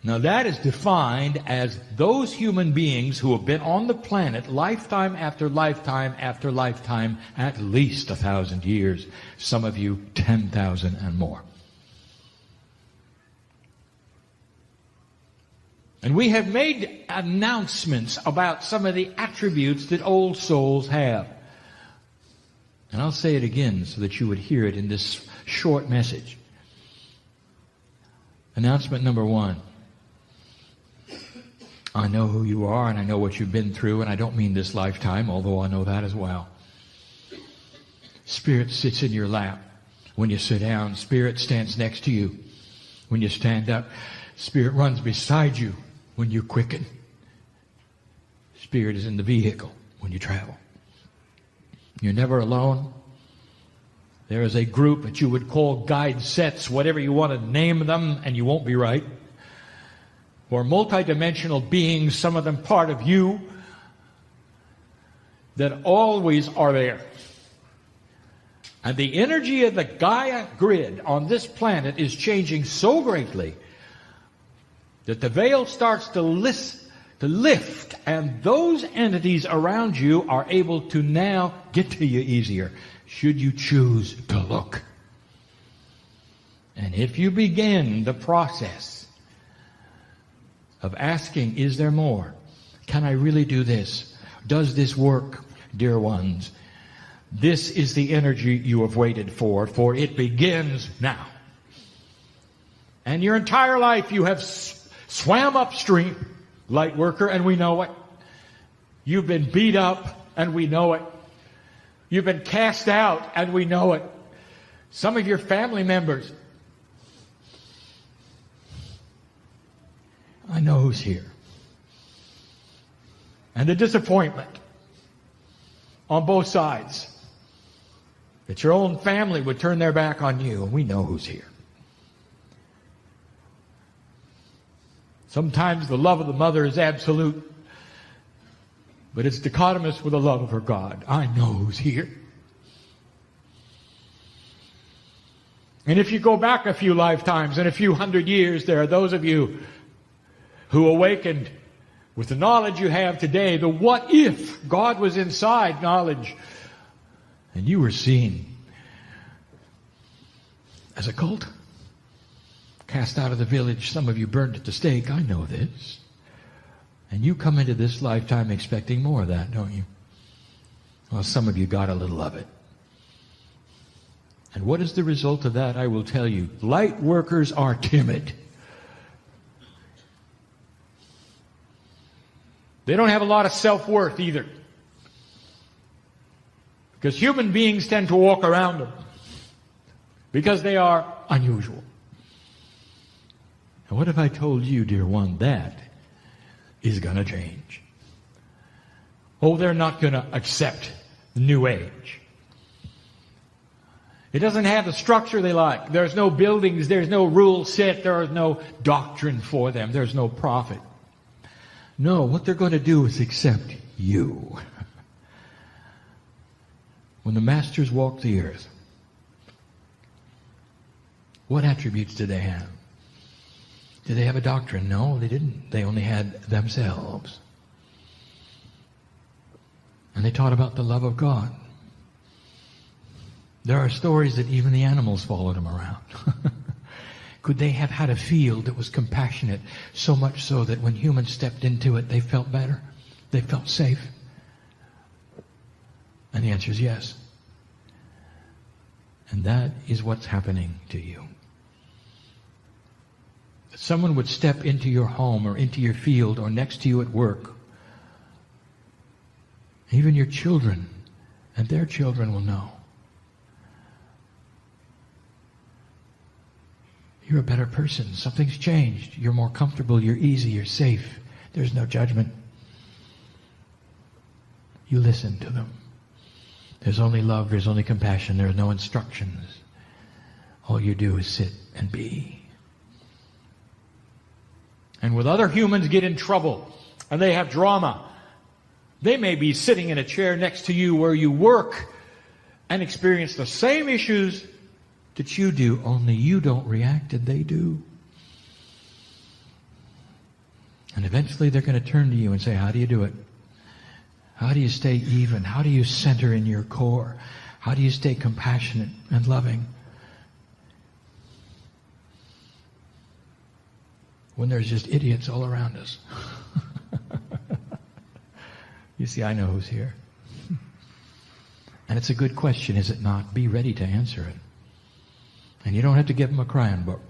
Now that is defined as those human beings who have been on the planet lifetime after lifetime after lifetime, at least 1,000 years. Some of you 10,000 and more. And we have made announcements about some of the attributes that old souls have. And I'll say it again so that you would hear it in this short message. Announcement number 1. I know who you are and I know what you've been through, and I don't mean this lifetime, although I know that as well. Spirit sits in your lap when you sit down. Spirit stands next to you when you stand up. Spirit runs beside you when you quicken. Spirit is in the vehicle when you travel. You're never alone. There is a group that you would call guide sets, whatever you want to name them, and you won't be right. Or multidimensional beings, some of them part of you, that always are there. And the energy of the Gaia grid on this planet is changing so greatly that the veil starts to lift, and those entities around you are able to now get to you easier, should you choose to look. And if you begin the process of asking, is there more? Can I really do this? Does this work, dear ones? This is the energy you have waited for it begins now. And your entire life you have swam upstream, light worker, and we know it. You've been beat up, and we know it. You've been cast out, and we know it. Some of your family members I know who's here. And the disappointment on both sides, that your own family would turn their back on you, and we know who's here. Sometimes the love of the mother is absolute, but it's dichotomous with the love of her God. I know who's here. And if you go back a few lifetimes and a few hundred years, there are those of you who awakened with the knowledge you have today, the what if God was inside knowledge, and you were seen as a cult, cast out of the village, some of you burned at the stake. I know this. And you come into this lifetime expecting more of that, don't you? Well, some of you got a little of it. And what is the result of that? I will tell you. Light workers are timid. They don't have a lot of self-worth either. Because human beings tend to walk around them. Because they are unusual. And what if I told you, dear one, that is going to change? Oh, they're not going to accept the new age. It doesn't have the structure they like. There's no buildings. There's no rule set. There is no doctrine for them. There's no prophet. No, what they're going to do is accept you. When the masters walked the earth, what attributes did they have? Did they have a doctrine? No, they didn't. They only had themselves. And they taught about the love of God. There are stories that even the animals followed them around. Could they have had a field that was compassionate, so much so that when humans stepped into it, they felt better? They felt safe? And the answer is yes. And that is what's happening to you. That someone would step into your home or into your field or next to you at work. Even your children and their children will know. You're a better person. Something's changed. You're more comfortable. You're easy. You're safe. There's no judgment. You listen to them. There's only love. There's only compassion. There are no instructions. All you do is sit and be. And with other humans get in trouble and they have drama, they may be sitting in a chair next to you where you work and experience the same issues that you do, only you don't react and they do. And eventually they're going to turn to you and say, how do you do it? How do you stay even? How do you center in your core? How do you stay compassionate and loving when there's just idiots all around us? You see, I know who's here. And it's a good question, is it not? Be ready to answer it. And you don't have to give them a Kryon book.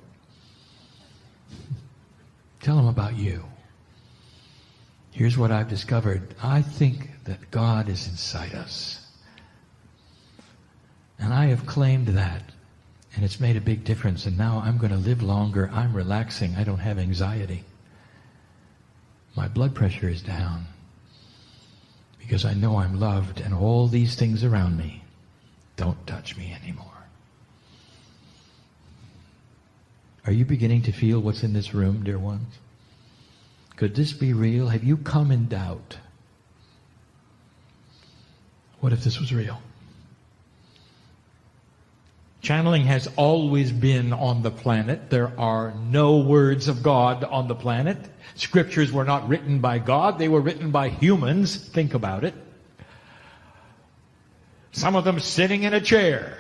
Tell them about you. Here's what I've discovered. I think that God is inside us. And I have claimed that. And it's made a big difference. And now I'm going to live longer. I'm relaxing. I don't have anxiety. My blood pressure is down. Because I know I'm loved. And all these things around me don't touch me anymore. Are you beginning to feel what's in this room, dear ones? Could this be real? Have you come in doubt? What if this was real? Channeling has always been on the planet. There are no words of God on the planet. Scriptures were not written by God. They were written by humans. Think about it. Some of them sitting in a chair,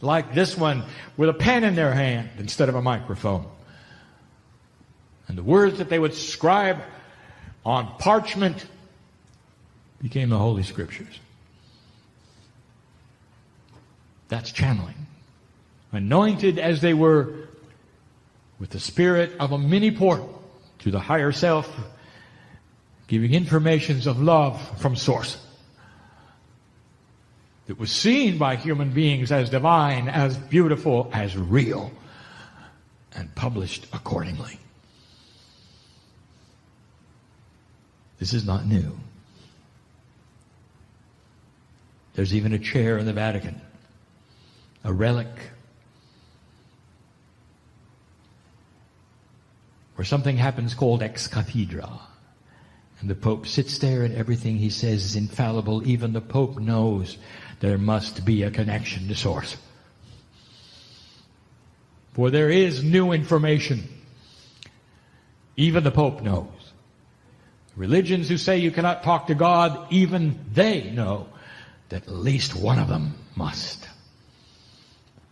like this one, with a pen in their hand instead of a microphone. And the words that they would scribe on parchment became the Holy Scriptures. That's channeling. Anointed as they were with the spirit of a mini portal to the higher self, giving informations of love from source. It was seen by human beings as divine, as beautiful, as real, and published accordingly. This is not new. There's even a chair in the Vatican, a relic, where something happens called ex cathedra. And the Pope sits there and everything he says is infallible. Even the Pope knows there must be a connection to source. For there is new information. Even the Pope knows. Religions who say you cannot talk to God, even they know that at least one of them must.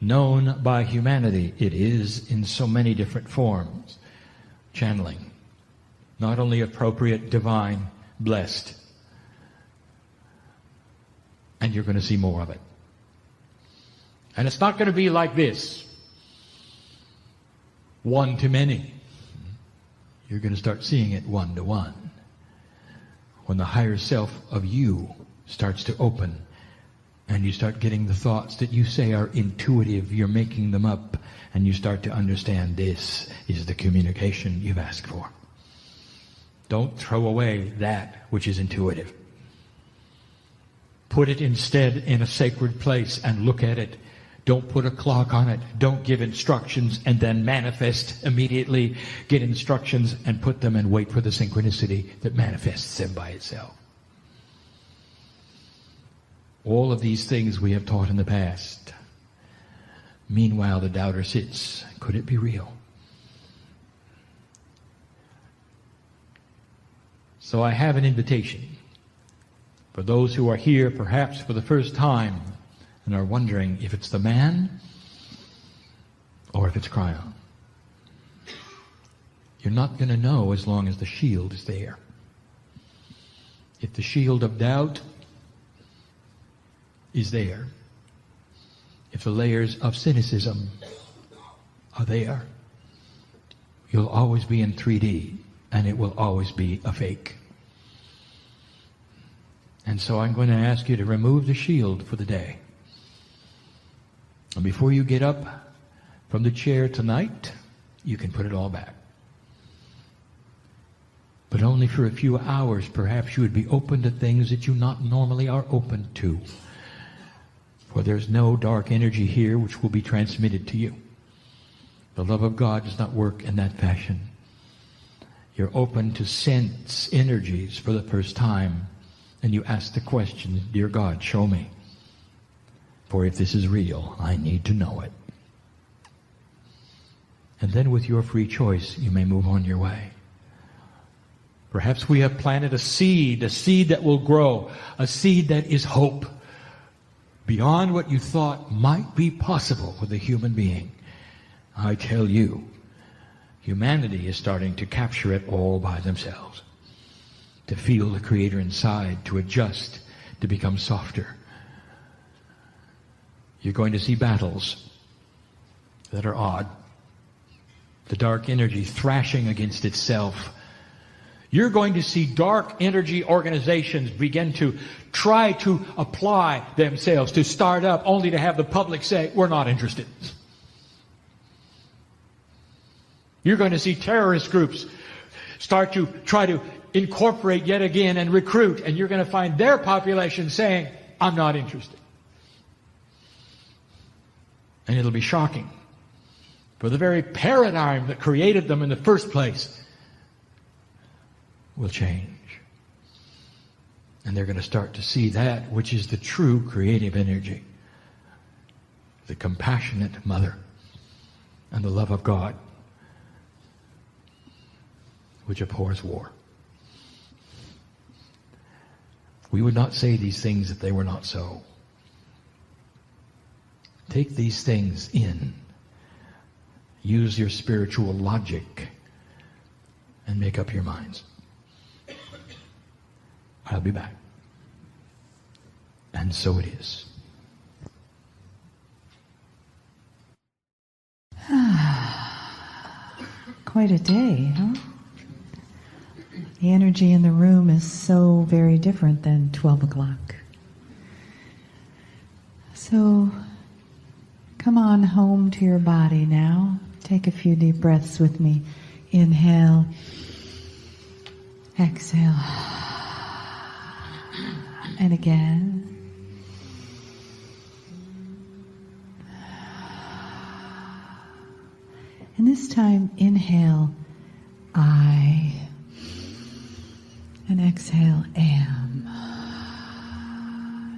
Known by humanity, it is in so many different forms. Channeling. Not only appropriate, divine, blessed. And you're going to see more of it. And it's not going to be like this. One to many. You're going to start seeing it one to one. When the higher self of you starts to open and you start getting the thoughts that you say are intuitive, you're making them up, and you start to understand this is the communication you've asked for. Don't throw away that which is intuitive. Put it instead in a sacred place and look at it. Don't put a clock on it. Don't give instructions and then manifest immediately. Get instructions and put them and wait for the synchronicity that manifests them by itself. All of these things we have taught in the past. Meanwhile, the doubter sits. Could it be real? So I have an invitation for those who are here perhaps for the first time and are wondering if it's the man or if it's Kryon. You're not going to know as long as the shield is there. If the shield of doubt is there, if the layers of cynicism are there, you'll always be in 3D and it will always be a fake. And so I'm going to ask you to remove the shield for the day. And before you get up from the chair tonight, you can put it all back. But only for a few hours, perhaps you would be open to things that you not normally are open to. For there's no dark energy here which will be transmitted to you. The love of God does not work in that fashion. You're open to sense energies for the first time. And you ask the question, dear God, show me. For if this is real, I need to know it. And then with your free choice, you may move on your way. Perhaps we have planted a seed that will grow, a seed that is hope, beyond what you thought might be possible with a human being. I tell you, humanity is starting to capture it all by themselves. To feel the Creator inside, to adjust, to become softer. You're going to see battles that are odd. The dark energy thrashing against itself. You're going to see dark energy organizations begin to try to apply themselves, to start up, only to have the public say, we're not interested. You're going to see terrorist groups start to try to incorporate yet again and recruit, and you're going to find their population saying, I'm not interested. And it'll be shocking. For the very paradigm that created them in the first place will change. And they're going to start to see that which is the true creative energy. The compassionate mother and the love of God which abhors war. We would not say these things if they were not so. Take these things in. Use your spiritual logic and make up your minds. I'll be back. And so it is. Quite a day, huh? The energy in the room is so very different than 12 o'clock. So, come on home to your body now. Take a few deep breaths with me. Inhale. Exhale. And again. And this time, inhale, I, and exhale, am.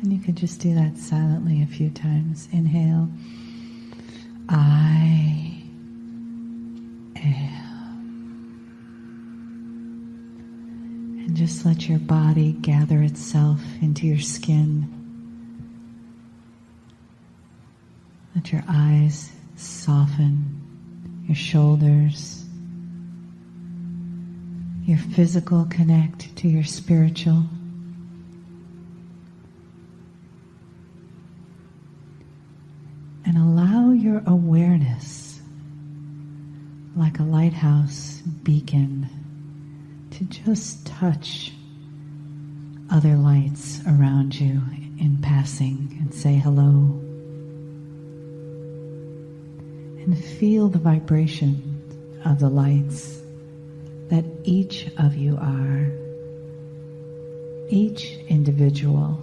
And you can just do that silently a few times. Inhale, I am. And just let your body gather itself into your skin. Let your eyes soften. Your shoulders, your physical connect to your spiritual. And allow your awareness, like a lighthouse beacon, to just touch other lights around you in passing and say hello. And feel the vibration of the lights that each of you are. Each individual,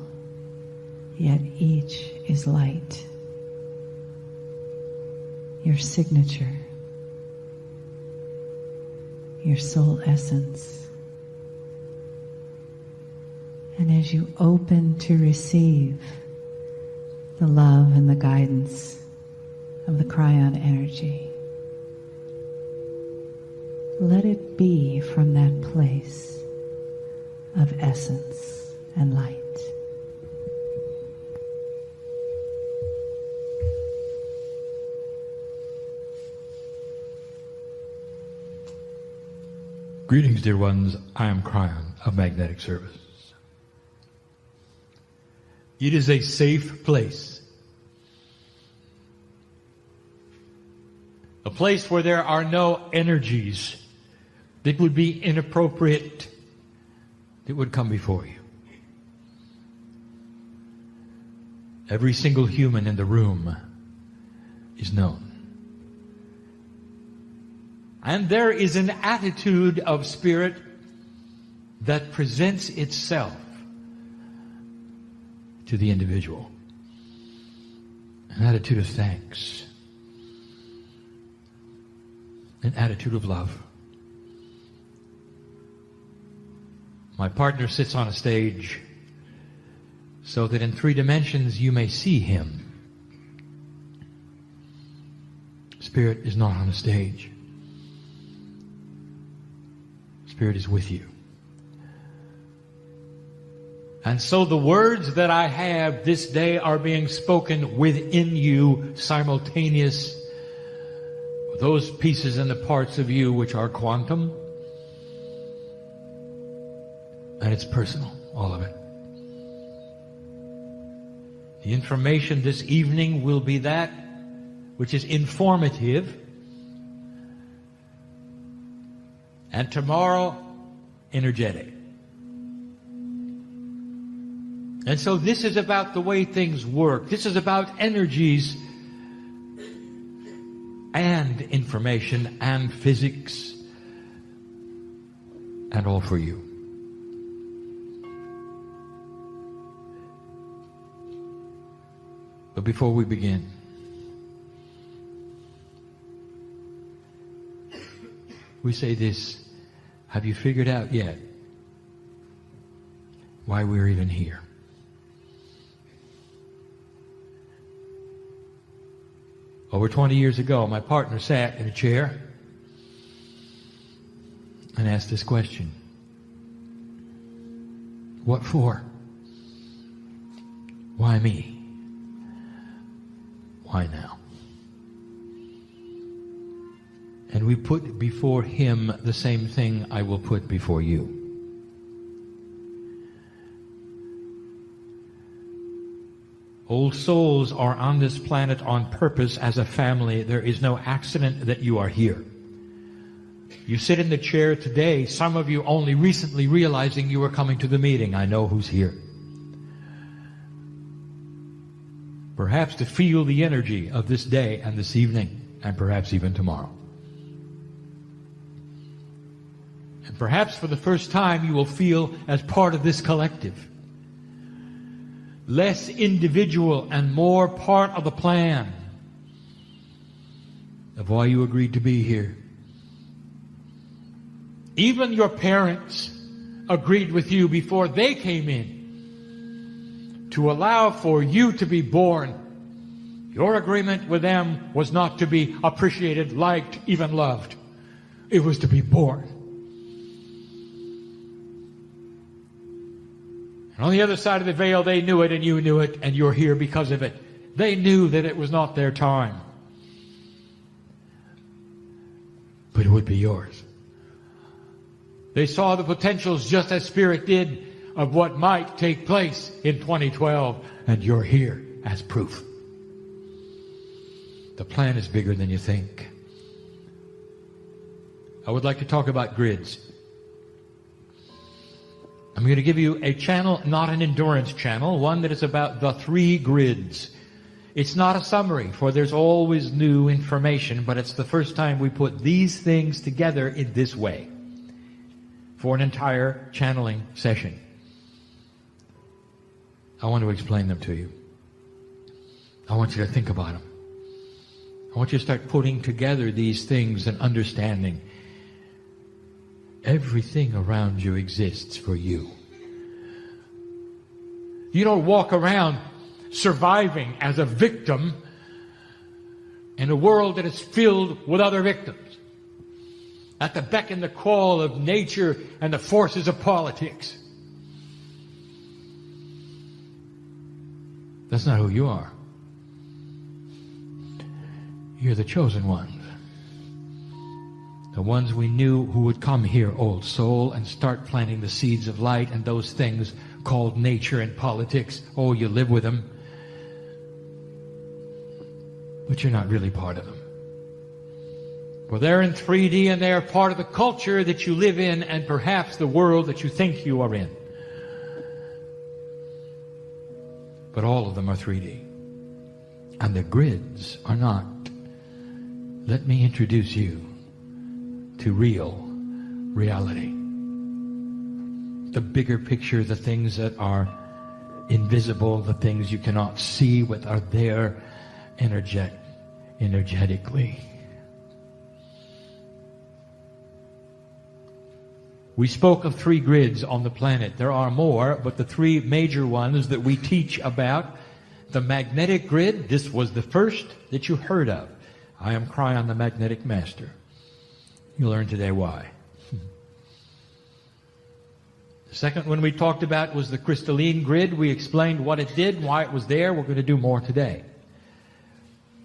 yet each is light. Your signature, your soul essence. And as you open to receive the love and the guidance of the Kryon energy, let it be from that place of essence and light. Greetings, dear ones. I am Kryon of Magnetic Service. It is a safe place. A place where there are no energies that would be inappropriate that would come before you. Every single human in the room is known. And there is an attitude of spirit that presents itself to the individual. An attitude of thanks. An attitude of love. My partner sits on a stage so that in 3 dimensions you may see him. Spirit is not on a stage. Spirit is with you. And so the words that I have this day are being spoken within you, simultaneous with those pieces and the parts of you which are quantum. And it's personal, all of it. The information this evening will be that which is informative. And tomorrow, energetic. And so this is about the way things work. This is about energies and information and physics and all for you. But before we begin, we say this: have you figured out yet why we're even here? Over 20 years ago, my partner sat in a chair and asked this question: what for? Why me? Why now? And we put before him the same thing I will put before you. Old souls are on this planet on purpose as a family. There is no accident that you are here. You sit in the chair today, some of you only recently realizing you were coming to the meeting. I know who's here. Perhaps to feel the energy of this day and this evening, and perhaps even tomorrow. And perhaps for the first time you will feel as part of this collective. less individual and more part of the plan of why you agreed to be here. Even your parents agreed with you before they came in to allow for you to be born. Your agreement with them was not to be appreciated, liked, even loved. It was to be born. And on the other side of the veil, they knew it and you knew it, and you're here because of it. They knew that it was not their time, but it would be yours. They saw the potentials just as Spirit did of what might take place in 2012, and you're here as proof. The plan is bigger than you think. I would like to talk about grids. I'm going to give you a channel, not an endurance channel, one that is about the 3 grids. It's not a summary, for there's always new information, but it's the first time we put these things together in this way for an entire channeling session. I want to explain them to you. I want you to think about them. I want you to start putting together these things and understanding everything around you exists for you. You don't walk around surviving as a victim in a world that is filled with other victims, at the beck and the call of nature and the forces of politics. That's not who you are. You're the chosen ones. The ones we knew who would come here, old soul, and start planting the seeds of light and those things called nature and politics. Oh, you live with them, but you're not really part of them. Well, they're in 3D and they are part of the culture that you live in and perhaps the world that you think you are in. But all of them are 3D. And the grids are not. Let me introduce you to real reality. The bigger picture, the things that are invisible, the things you cannot see but are there energetically. We spoke of 3 grids on the planet. There are more, but the 3 major ones that we teach about, the magnetic grid, this was the first that you heard of. I am Kryon, the magnetic master. You'll learn today why. The second one we talked about was the crystalline grid. We explained what it did, why it was there. We're going to do more today.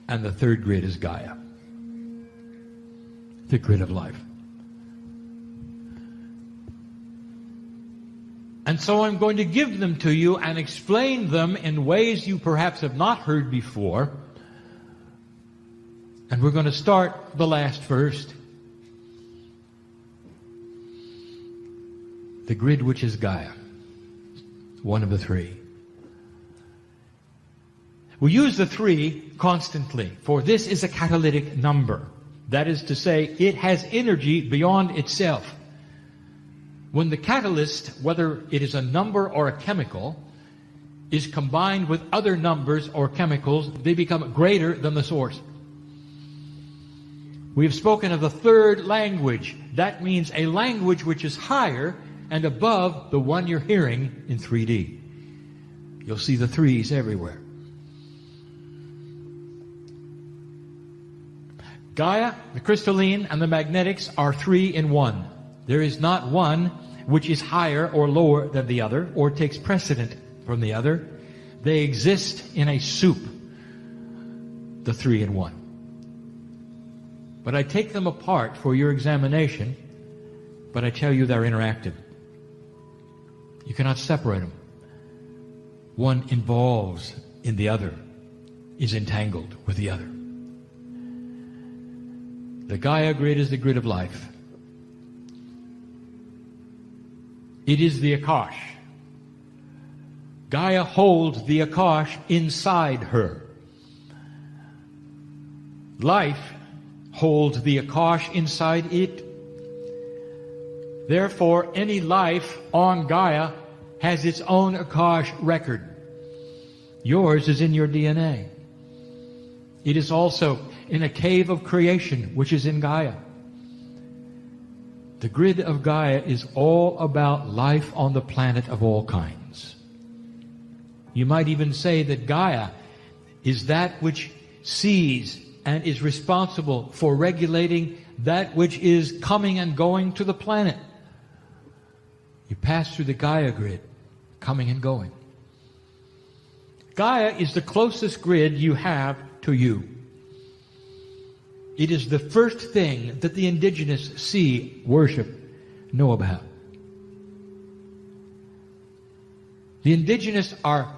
And the third grid is Gaia, the grid of life. And so I'm going to give them to you and explain them in ways you perhaps have not heard before. And we're going to start the last first. The grid which is Gaia, one of the 3. We use the 3 constantly, for this is a catalytic number. That is to say, it has energy beyond itself. When the catalyst, whether it is a number or a chemical, is combined with other numbers or chemicals, they become greater than the source. We have spoken of the third language. That means a language which is higher and above the one you're hearing in 3D. You'll see the 3s everywhere. Gaia, the crystalline, and the magnetics are 3 in 1. There is not one which is higher or lower than the other, or takes precedent from the other. They exist in a soup, the 3 in 1. But I take them apart for your examination, but I tell you they're interactive. You cannot separate them. One involves in the other, is entangled with the other. The Gaia grid is the grid of life. It is the Akash. Gaia holds the Akash inside her. Life holds the Akash inside it. Therefore, any life on Gaia has its own Akash record. Yours is in your DNA. It is also in a cave of creation, which is in Gaia. The grid of Gaia is all about life on the planet of all kinds. You might even say that Gaia is that which sees and is responsible for regulating that which is coming and going to the planet. You pass through the Gaia grid, coming and going. Gaia is the closest grid you have to you. It is the first thing that the indigenous see, worship, know about. The indigenous are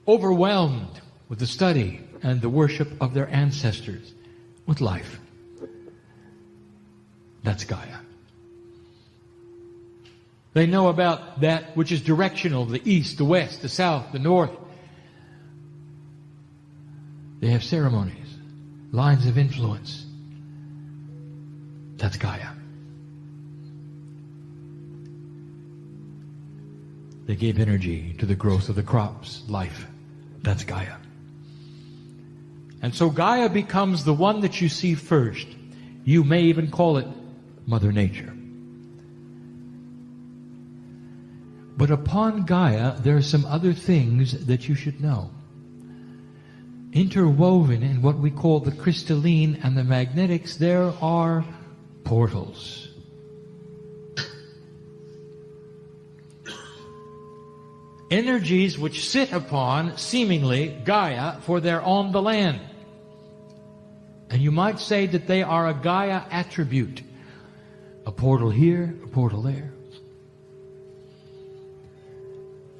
overwhelmed with the study and the worship of their ancestors, with life. That's Gaia. They know about that which is directional, the east, the west, the south, the north. They have ceremonies, lines of influence. That's Gaia. They gave energy to the growth of the crops, life. That's Gaia. And so Gaia becomes the one that you see first. You may even call it Mother Nature. But upon Gaia, there are some other things that you should know. Interwoven in what we call the crystalline and the magnetics, there are portals. Energies which sit upon, seemingly, Gaia, for they're on the land. And you might say that they are a Gaia attribute. A portal here, a portal there.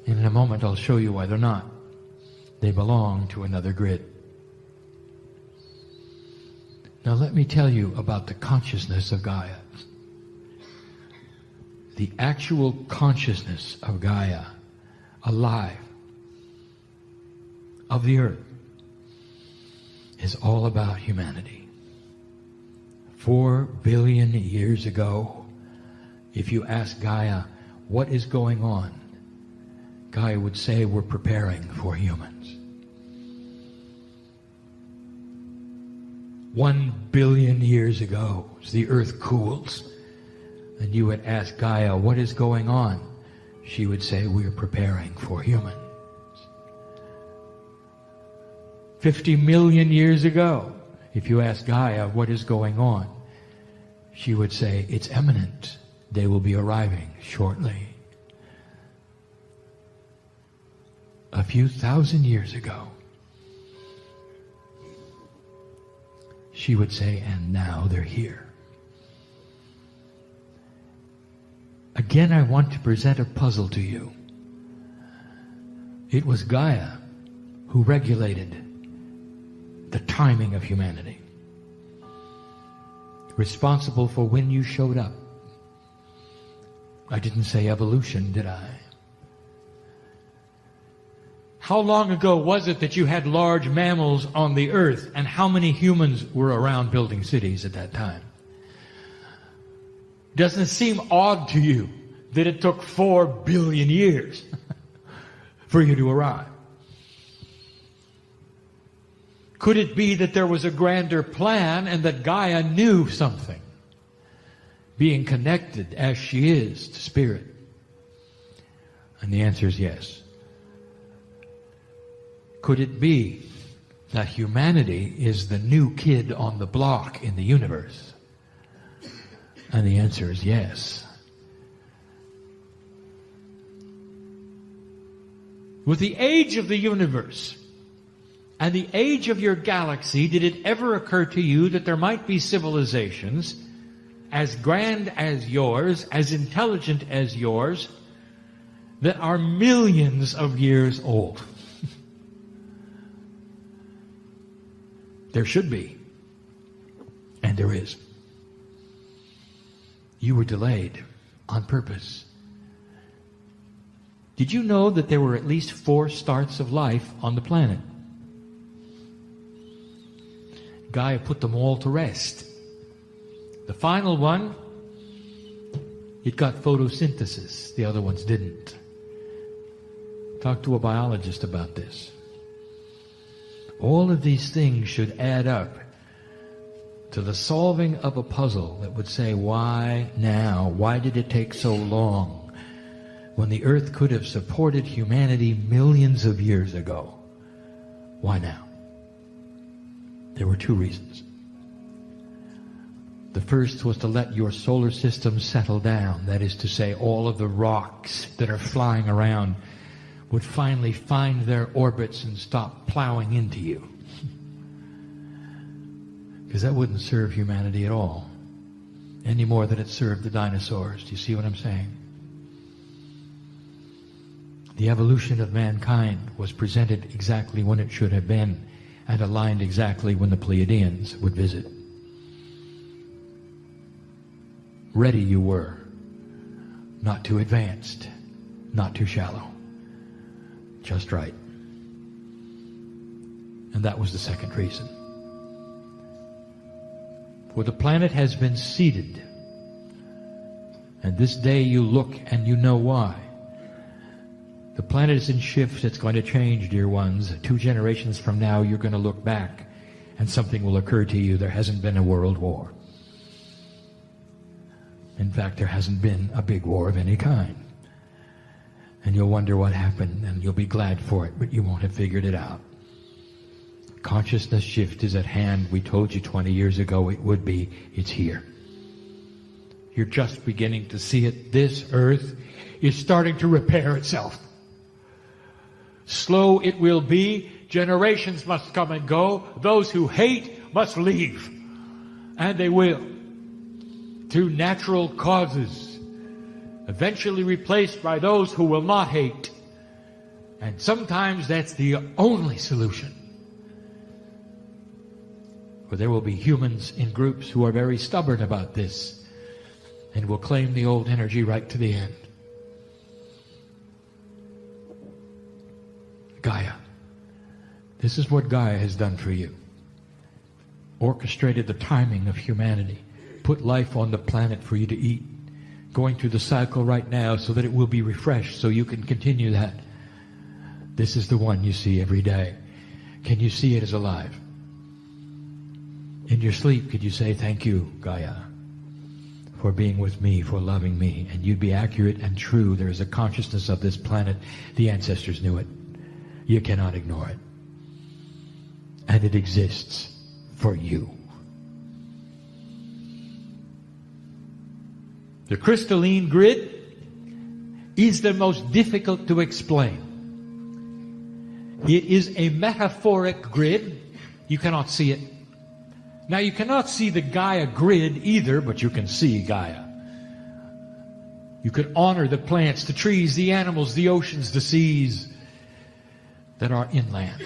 And in a moment I'll show you why they're not. They belong to another grid. Now let me tell you about the consciousness of Gaia. The actual consciousness of Gaia, alive, of the earth, is all about humanity. 4 billion years ago, if you ask Gaia, what is going on? Gaia would say, we're preparing for humans. 1 billion years ago, as the earth cools, and you would ask Gaia, what is going on? She would say, we're preparing for humans. 50 million years ago, if you ask Gaia, what is going on? She would say, it's imminent. They will be arriving shortly. A few thousand years ago, she would say, and now they're here. Again, I want to present a puzzle to you. It was Gaia who regulated the timing of humanity, responsible for when you showed up. I didn't say evolution, did I? How long ago was it that you had large mammals on the earth, and how many humans were around building cities at that time? Doesn't it seem odd to you that it took 4 billion years for you to arrive? Could it be that there was a grander plan and that Gaia knew something, being connected as she is to Spirit? And the answer is yes. Could it be that humanity is the new kid on the block in the universe? And the answer is yes. With the age of the universe and the age of your galaxy, did it ever occur to you that there might be civilizations as grand as yours, as intelligent as yours, that are millions of years old? There should be. And there is. You were delayed on purpose. Did you know that there were at least 4 starts of life on the planet? Gaia put them all to rest. The final one, it got photosynthesis. The other ones didn't. Talk to a biologist about this. All of these things should add up to the solving of a puzzle that would say, why now? Why did it take so long? When the earth could have supported humanity millions of years ago. Why now? There were two reasons. The first was to let your solar system settle down. That is to say, all of the rocks that are flying around would finally find their orbits and stop plowing into you. Because that wouldn't serve humanity at all, any more than it served the dinosaurs. Do you see what I'm saying? The evolution of mankind was presented exactly when it should have been, and aligned exactly when the Pleiadians would visit. Ready you were, not too advanced, not too shallow, just right. And that was the second reason. For the planet has been seeded, and this day you look and you know why. The planet is in shifts. It's going to change, dear ones. 2 generations from now, you're going to look back, and something will occur to you. There hasn't been a world war. In fact, there hasn't been a big war of any kind. And you'll wonder what happened, and you'll be glad for it, but you won't have figured it out. Consciousness shift is at hand. We told you 20 years ago it would be. It's here. You're just beginning to see it. This earth is starting to repair itself. Slow it will be. Generations must come and go. Those who hate must leave. And they will. Through natural causes. Eventually replaced by those who will not hate. And sometimes that's the only solution. For there will be humans in groups who are very stubborn about this and will claim the old energy right to the end. Gaia. This is what Gaia has done for you. Orchestrated the timing of humanity. Put life on the planet for you to eat. Going through the cycle right now so that it will be refreshed so you can continue that. This is the one you see every day. Can you see it as alive? In your sleep, could you say, thank you, Gaia, for being with me, for loving me? And you'd be accurate and true. There is a consciousness of this planet. The ancestors knew it. You cannot ignore it. And it exists for you. The crystalline grid is the most difficult to explain. It is a metaphoric grid. You cannot see it. Now, you cannot see the Gaia grid either, but you can see Gaia. You can honor the plants, the trees, the animals, the oceans, the seas that are inland.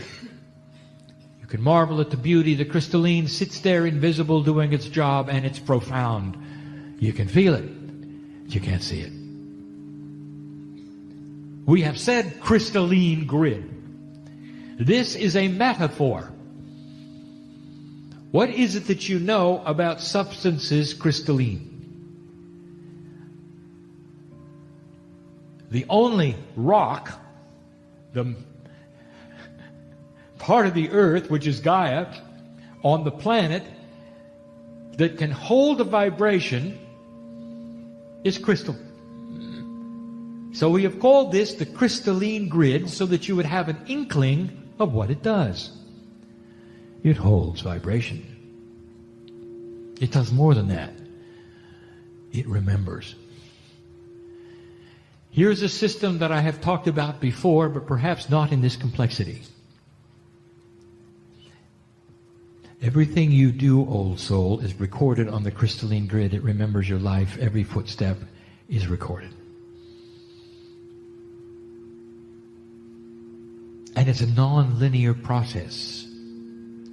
You can marvel at the beauty. The crystalline sits there invisible doing its job, and it's profound. You can feel it, but you can't see it. We have said crystalline grid. This is a metaphor. What is it that you know about substances crystalline? The only rock, the part of the earth, which is Gaia, on the planet, that can hold a vibration is crystal. So we have called this the crystalline grid so that you would have an inkling of what it does. It holds vibration. It does more than that. It remembers. Here's a system that I have talked about before, but perhaps not in this complexity. Everything you do, old soul, is recorded on the crystalline grid. It remembers your life. Every footstep is recorded. And it's a non-linear process.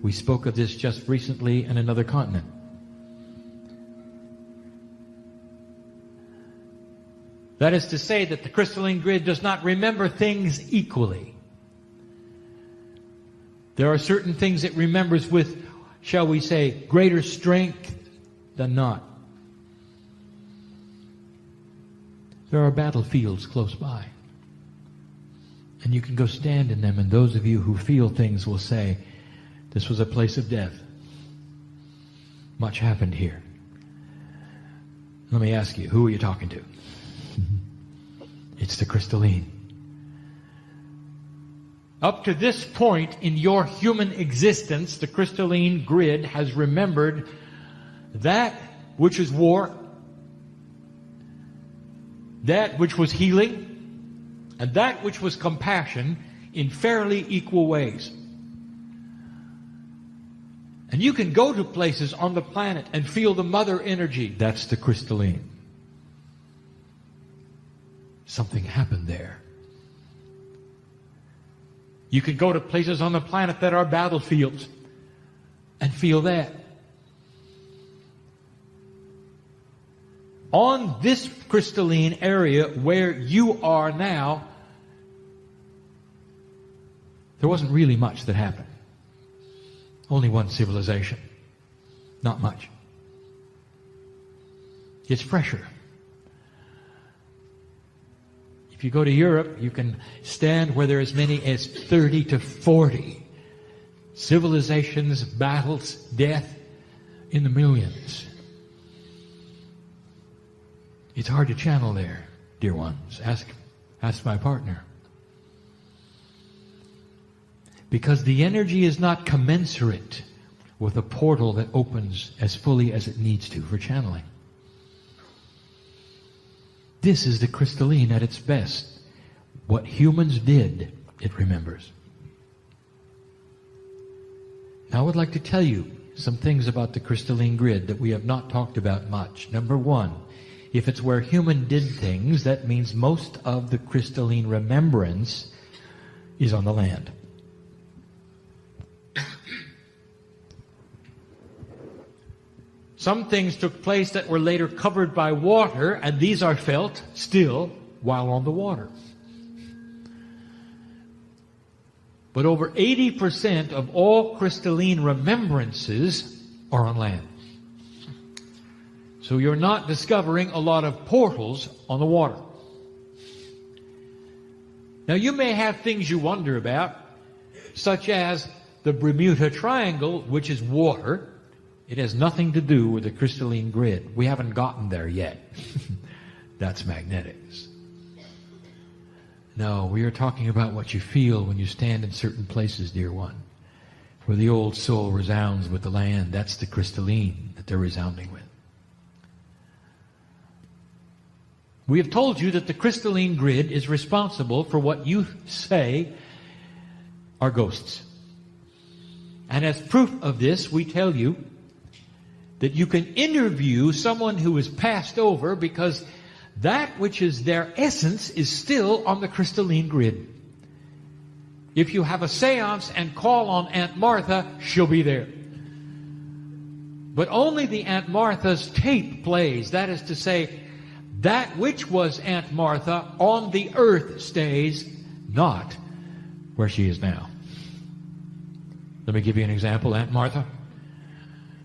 We spoke of this just recently in another continent. That is to say that the crystalline grid does not remember things equally. There are certain things it remembers with, shall we say, greater strength than not. There are battlefields close by. And you can go stand in them, and those of you who feel things will say, This was a place of death. Much happened here. Let me ask you, who are you talking to? It's the crystalline. Up to this point in your human existence, the crystalline grid has remembered that which is war, that which was healing, and that which was compassion in fairly equal ways. And you can go to places on the planet and feel the mother energy. That's the crystalline. Something happened there. You can go to places on the planet that are battlefields and feel that. On this crystalline area where you are now, there wasn't really much that happened. Only one civilization. Not much. It's fresher. If you go to Europe, you can stand where there are as many as 30 to 40 civilizations, battles, death in the millions. It's hard to channel there, dear ones. Ask my partner. Because the energy is not commensurate with a portal that opens as fully as it needs to for channeling. This is the crystalline at its best. What humans did, it remembers. Now I would like to tell you some things about the crystalline grid that we have not talked about much. Number one, if it's where human did things, that means most of the crystalline remembrance is on the land. Some things took place that were later covered by water, and these are felt still while on the water. But over 80% of all crystalline remembrances are on land. So you're not discovering a lot of portals on the water. Now you may have things you wonder about, such as the Bermuda Triangle, which is water. It has nothing to do with the crystalline grid. We haven't gotten there yet. That's magnetics. No, we are talking about what you feel when you stand in certain places, dear one, where the old soul resounds with the land. That's the crystalline that they're resounding with. We have told you that the crystalline grid is responsible for what you say are ghosts. And as proof of this, we tell you that you can interview someone who is passed over, because that which is their essence is still on the crystalline grid. If you have a seance and call on Aunt Martha, she'll be there. But only the Aunt Martha's tape plays. That is to say, that which was Aunt Martha on the earth stays, not where she is now. Let me give you an example. Aunt Martha,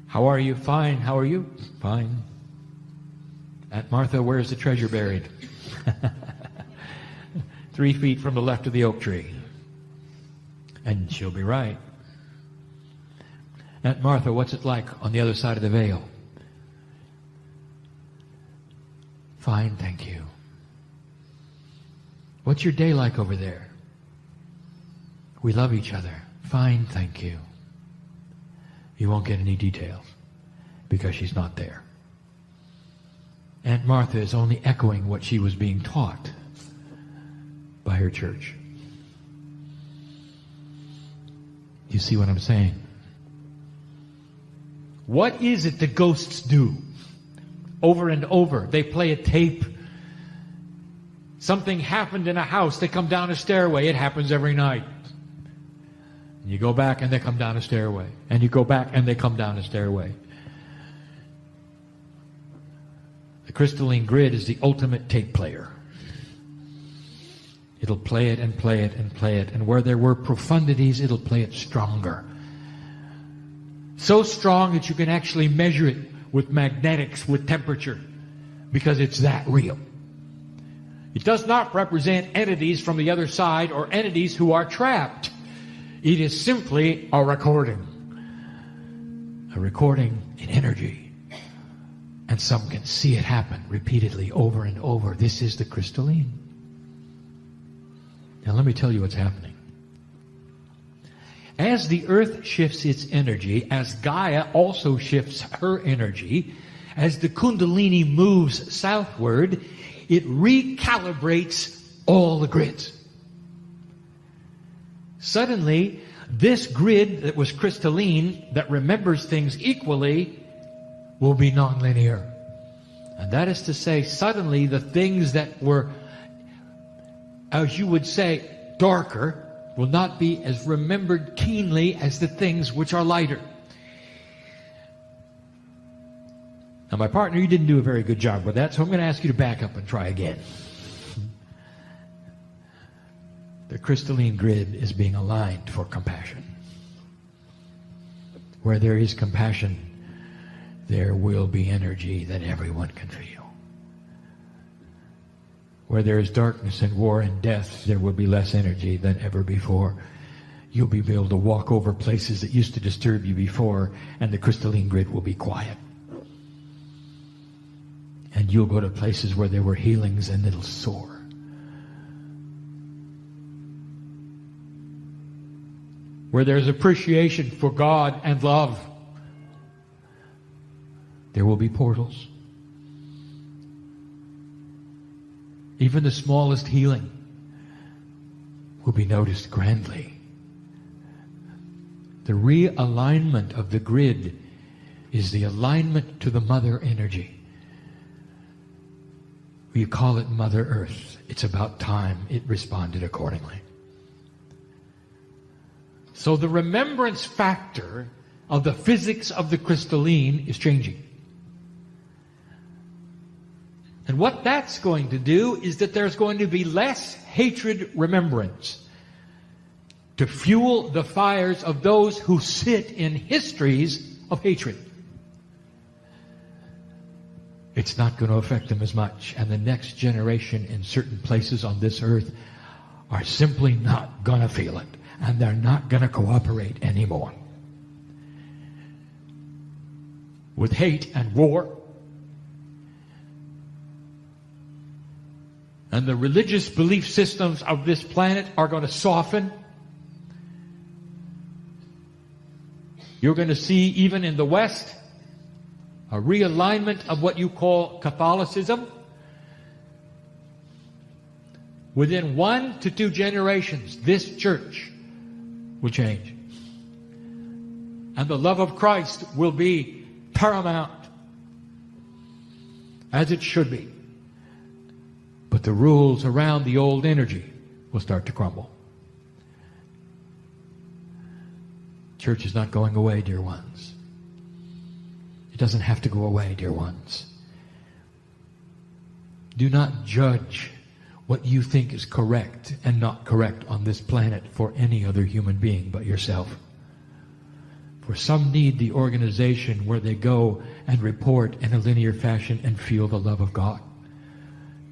how are you? Fine. How are you? Fine. Aunt Martha, where's the treasure buried? 3 feet from the left of the oak tree. And she'll be right. Aunt Martha, what's it like on the other side of the veil? Fine, thank you. What's your day like over there? We love each other. Fine, thank you. You won't get any details because she's not there. Aunt Martha is only echoing what she was being taught by her church. You see what I'm saying? What is it the ghosts do? Over and over, they play a tape. Something happened in a house, they come down a stairway. It happens every night. And you go back and they come down a stairway. And you go back and they come down a stairway. The crystalline grid is the ultimate tape player. It'll play it and play it and play it. And where there were profundities, it'll play it stronger. So strong that you can actually measure it with magnetics, with temperature, because it's that real. It does not represent entities from the other side or entities who are trapped. It is simply a recording. a recording in energy. And some can see it happen repeatedly over and over. This is the crystalline. Now let me tell you what's happening. As the earth shifts its energy, as Gaia also shifts her energy, as the Kundalini moves southward, it recalibrates all the grids. Suddenly, this grid that was crystalline, that remembers things equally, will be nonlinear. And that is to say, suddenly the things that were, as you would say, darker, will not be as remembered keenly as the things which are lighter. Now, my partner, you didn't do a very good job with that, so I'm going to ask you to back up and try again. The crystalline grid is being aligned for compassion. Where there is compassion, there will be energy that everyone can feel. Where there is darkness and war and death, there will be less energy than ever before. You'll be able to walk over places that used to disturb you before, and the crystalline grid will be quiet. And you'll go to places where there were healings and it'll soar. Where there's appreciation for God and love, there will be portals. Even the smallest healing will be noticed grandly. The realignment of the grid is the alignment to the Mother energy. We call it Mother Earth. It's about time it responded accordingly. So the remembrance factor of the physics of the crystalline is changing. And what that's going to do is that there's going to be less hatred remembrance to fuel the fires of those who sit in histories of hatred. It's not going to affect them as much. And the next generation in certain places on this earth are simply not going to feel it. And they're not going to cooperate anymore with hate and war. And the religious belief systems of this planet are going to soften. You're going to see, even in the West, a realignment of what you call Catholicism. Within 1 to 2 generations, this church will change. And the love of Christ will be paramount, as it should be. But the rules around the old energy will start to crumble. Church is not going away, dear ones. It doesn't have to go away, dear ones. Do not judge what you think is correct and not correct on this planet for any other human being but yourself. For some need the organization where they go and report in a linear fashion and feel the love of God,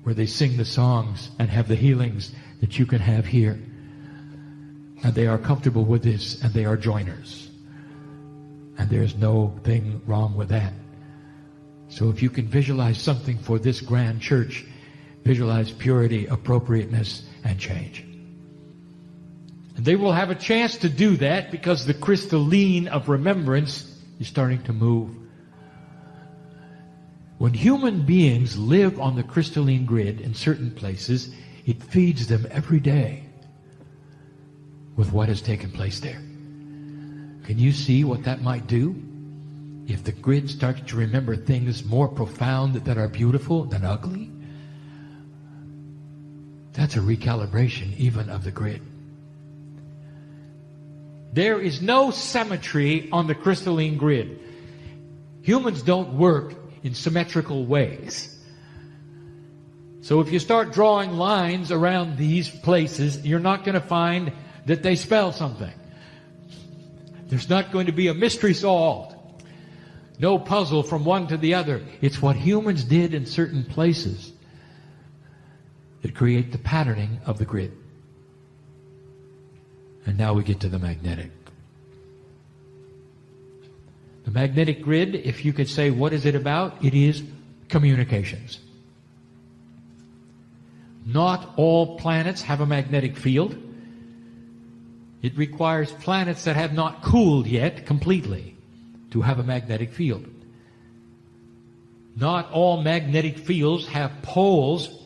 where they sing the songs and have the healings that you can have here. And they are comfortable with this, and they are joiners. And there's no thing wrong with that. So if you can visualize something for this grand church, visualize purity, appropriateness, and change. And they will have a chance to do that because the crystalline of remembrance is starting to move. When human beings live on the crystalline grid in certain places, it feeds them every day with what has taken place there. Can you see what that might do? If the grid starts to remember things more profound that are beautiful than ugly, that's a recalibration even of the grid. There is no symmetry on the crystalline grid. Humans don't work in symmetrical ways. So if you start drawing lines around these places, you're not going to find that they spell something. There's not going to be a mystery solved. No puzzle from one to the other. It's what humans did in certain places that create the patterning of the grid. And now we get to the magnetic. The magnetic grid, if you could say, what is it about? It is communications. Not all planets have a magnetic field. It requires planets that have not cooled yet completely to have a magnetic field. Not all magnetic fields have poles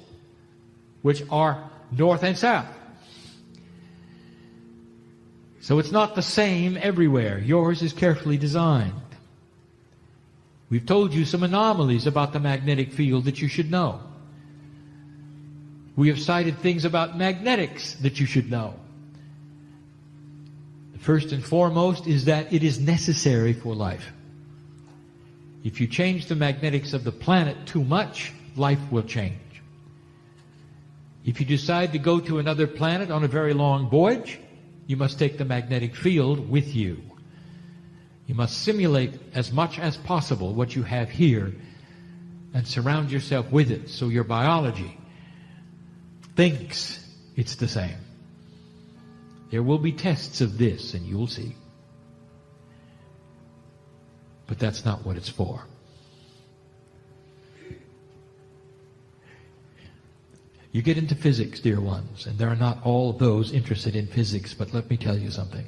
which are north and south. So it's not the same everywhere. Yours is carefully designed. We've told you some anomalies about the magnetic field that you should know. We have cited things about magnetics that you should know. First and foremost is that it is necessary for life. If you change the magnetics of the planet too much, life will change. If you decide to go to another planet on a very long voyage, you must take the magnetic field with you. You must simulate as much as possible what you have here and surround yourself with it so your biology thinks it's the same. There will be tests of this and you'll see. But that's not what it's for. You get into physics, dear ones, and there are not all of those interested in physics, but let me tell you something.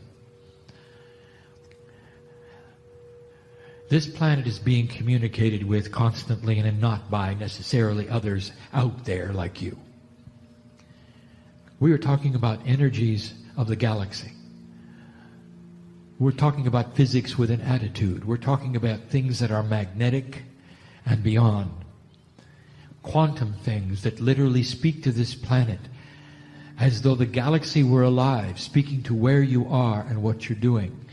This planet is being communicated with constantly and not by necessarily others out there like you. We are talking about energies of the galaxy. We're talking about physics with an attitude. We're talking about things that are magnetic and beyond. Quantum things that literally speak to this planet as though the galaxy were alive, speaking to where you are and what you're doing.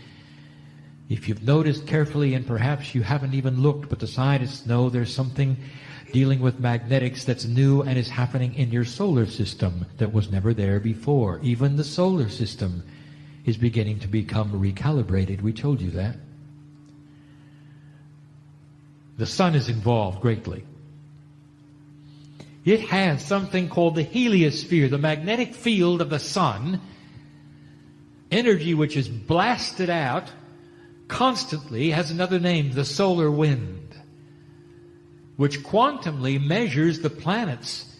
If you've noticed carefully, and perhaps you haven't even looked, but the scientists know there's something dealing with magnetics that's new and is happening in your solar system that was never there before. Even the solar system is beginning to become recalibrated. We told you that. The sun is involved greatly. It has something called the heliosphere, the magnetic field of the sun, energy which is blasted out constantly, has another name, the solar wind, which quantumly measures the planet's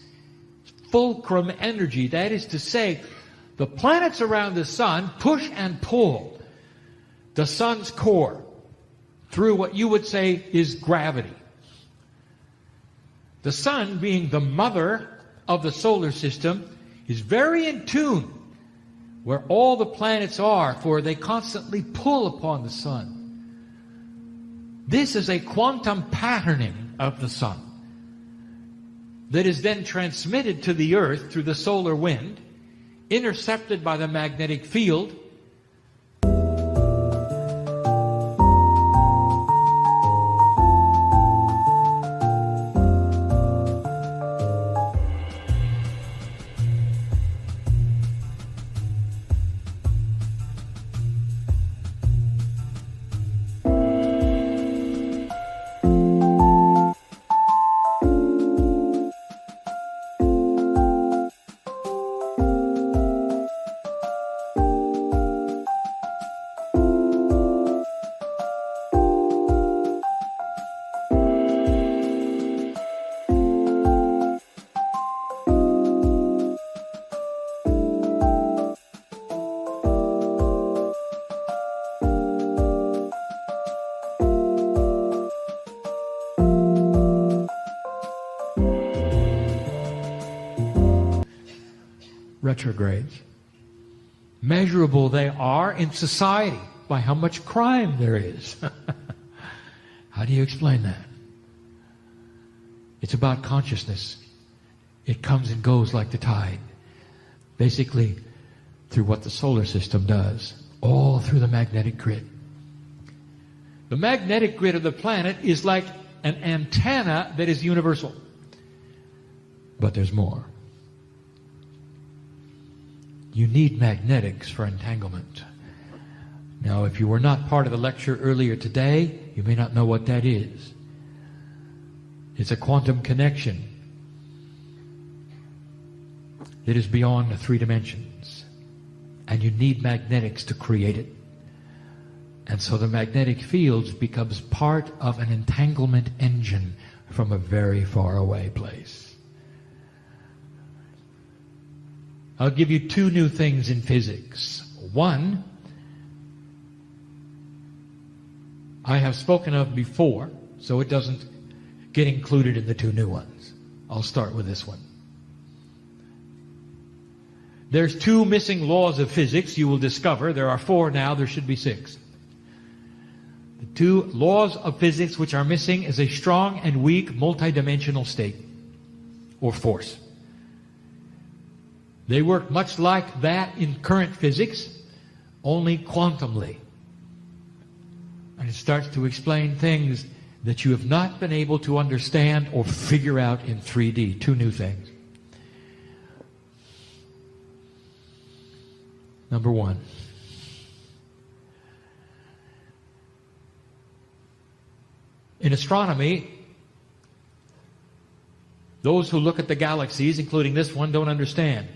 fulcrum energy. That is to say, the planets around the sun push and pull the sun's core through what you would say is gravity. The sun, being the mother of the solar system, is very in tune where all the planets are, for they constantly pull upon the sun. This is a quantum patterning of the sun that is then transmitted to the earth through the solar wind, intercepted by the magnetic field. Retrogrades. Measurable they are in society by how much crime there is. How do you explain that? It's about consciousness. It comes and goes like the tide. Basically, through what the solar system does, all through the magnetic grid. The magnetic grid of the planet is like an antenna that is universal. But there's more. You need magnetics for entanglement. Now, if you were not part of the lecture earlier today, you may not know what that is. It's a quantum connection that is beyond the 3 dimensions. And you need magnetics to create it. And so the magnetic fields becomes part of an entanglement engine from a very far away place. I'll give you two new things in physics. One, I have spoken of before, so it doesn't get included in the two new ones. I'll start with this one. There's two missing laws of physics you will discover. There are four now, there should be six. The two laws of physics which are missing is a strong and weak multidimensional state or force. They work much like that in current physics, only quantumly. And it starts to explain things that you have not been able to understand or figure out in 3D. Two new things. Number one. In astronomy, those who look at the galaxies, including this one, don't understand